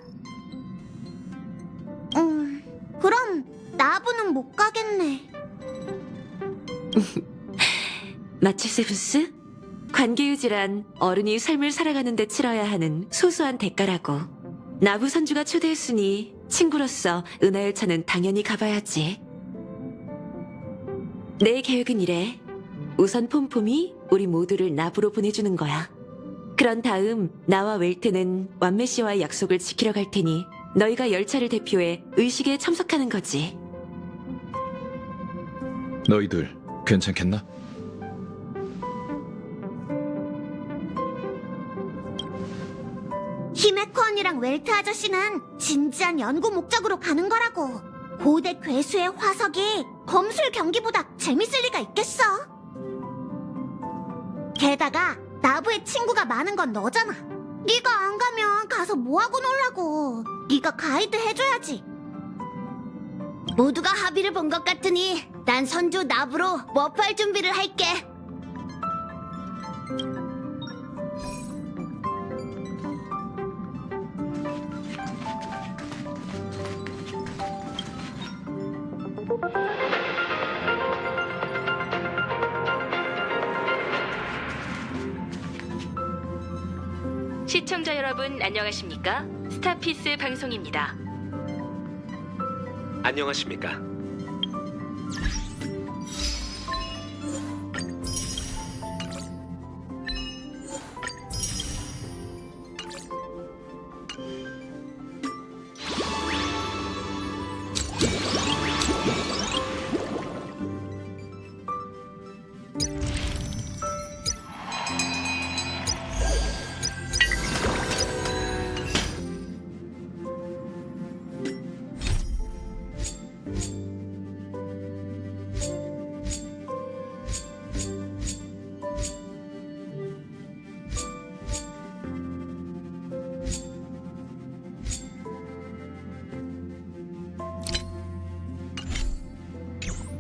그럼 나부는 못 가겠네. 마치 세븐스? 관계유지란 어른이 삶을 살아가는 데 치러야 하는 소소한 대가라고. 나부 선주가 초대했으니 친구로서 은하열차는 당연히 가봐야지. 내 계획은 이래. 우선 폼폼이 우리 모두를 나부로 보내주는 거야. 그런 다음 나와 웰트는 완매 씨와의 약속을 지키러 갈 테니 너희가 열차를 대표해 의식에 참석하는 거지. 너희들 괜찮겠나? 히메코 언니랑 웰트 아저씨는 진지한 연구 목적으로 가는 거라고. 고대 괴수의 화석이 검술 경기보다 재밌을 리가 있겠어? 게다가 나부의 친구가 많은 건 너잖아. 네가 안 가면 가서 뭐하고 놀라고. 네가 가이드 해줘야지. 모두가 합의를 본 것 같으니 난 선조 나부로 머프할 준비를 할게. 시청자 여러분 안녕하십니까? 스타피스 방송입니다. 안녕하십니까?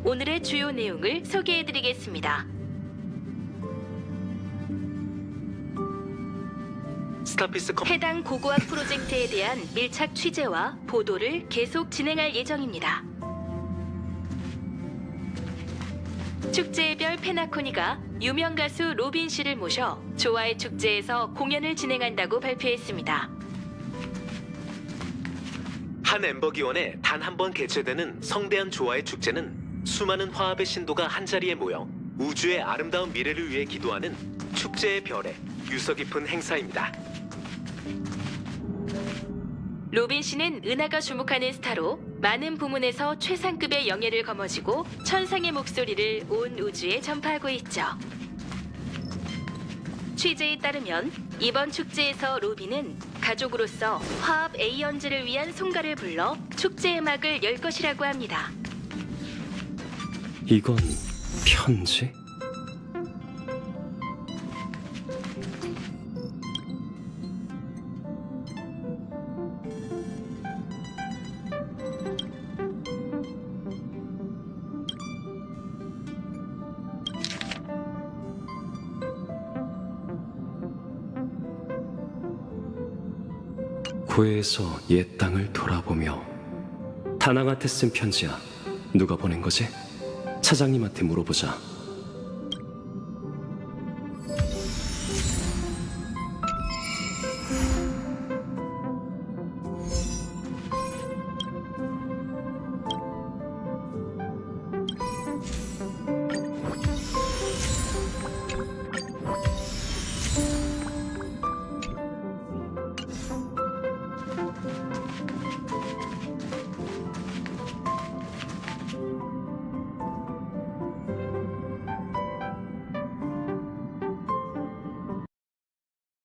오늘의 주요 내용을 소개해드리겠습니다. 해당 고고학 프로젝트에 대한 밀착 취재와 보도를 계속 진행할 예정입니다. 축제의 별 페나코니가 유명 가수 로빈 씨를 모셔 조화의 축제에서 공연을 진행한다고 발표했습니다. 한 엠버 기원에 단 한 번 개최되는 성대한 조화의 축제는 수많은 화합의 신도가 한자리에 모여 우주의 아름다운 미래를 위해 기도하는 축제의 별의 유서 깊은 행사입니다. 로빈 씨는 은하가 주목하는 스타로 많은 부문에서 최상급의 영예를 거머쥐고 천상의 목소리를 온 우주에 전파하고 있죠. 취재에 따르면 이번 축제에서 로빈은 가족으로서 화합 에이언즈를 위한 송가를 불러 축제의 막을 열 것이라고 합니다. 이건 편지? 고해에서 옛 땅을 돌아보며 다낭한테 쓴 편지야. 누가 보낸 거지? 차장님한테 물어보자.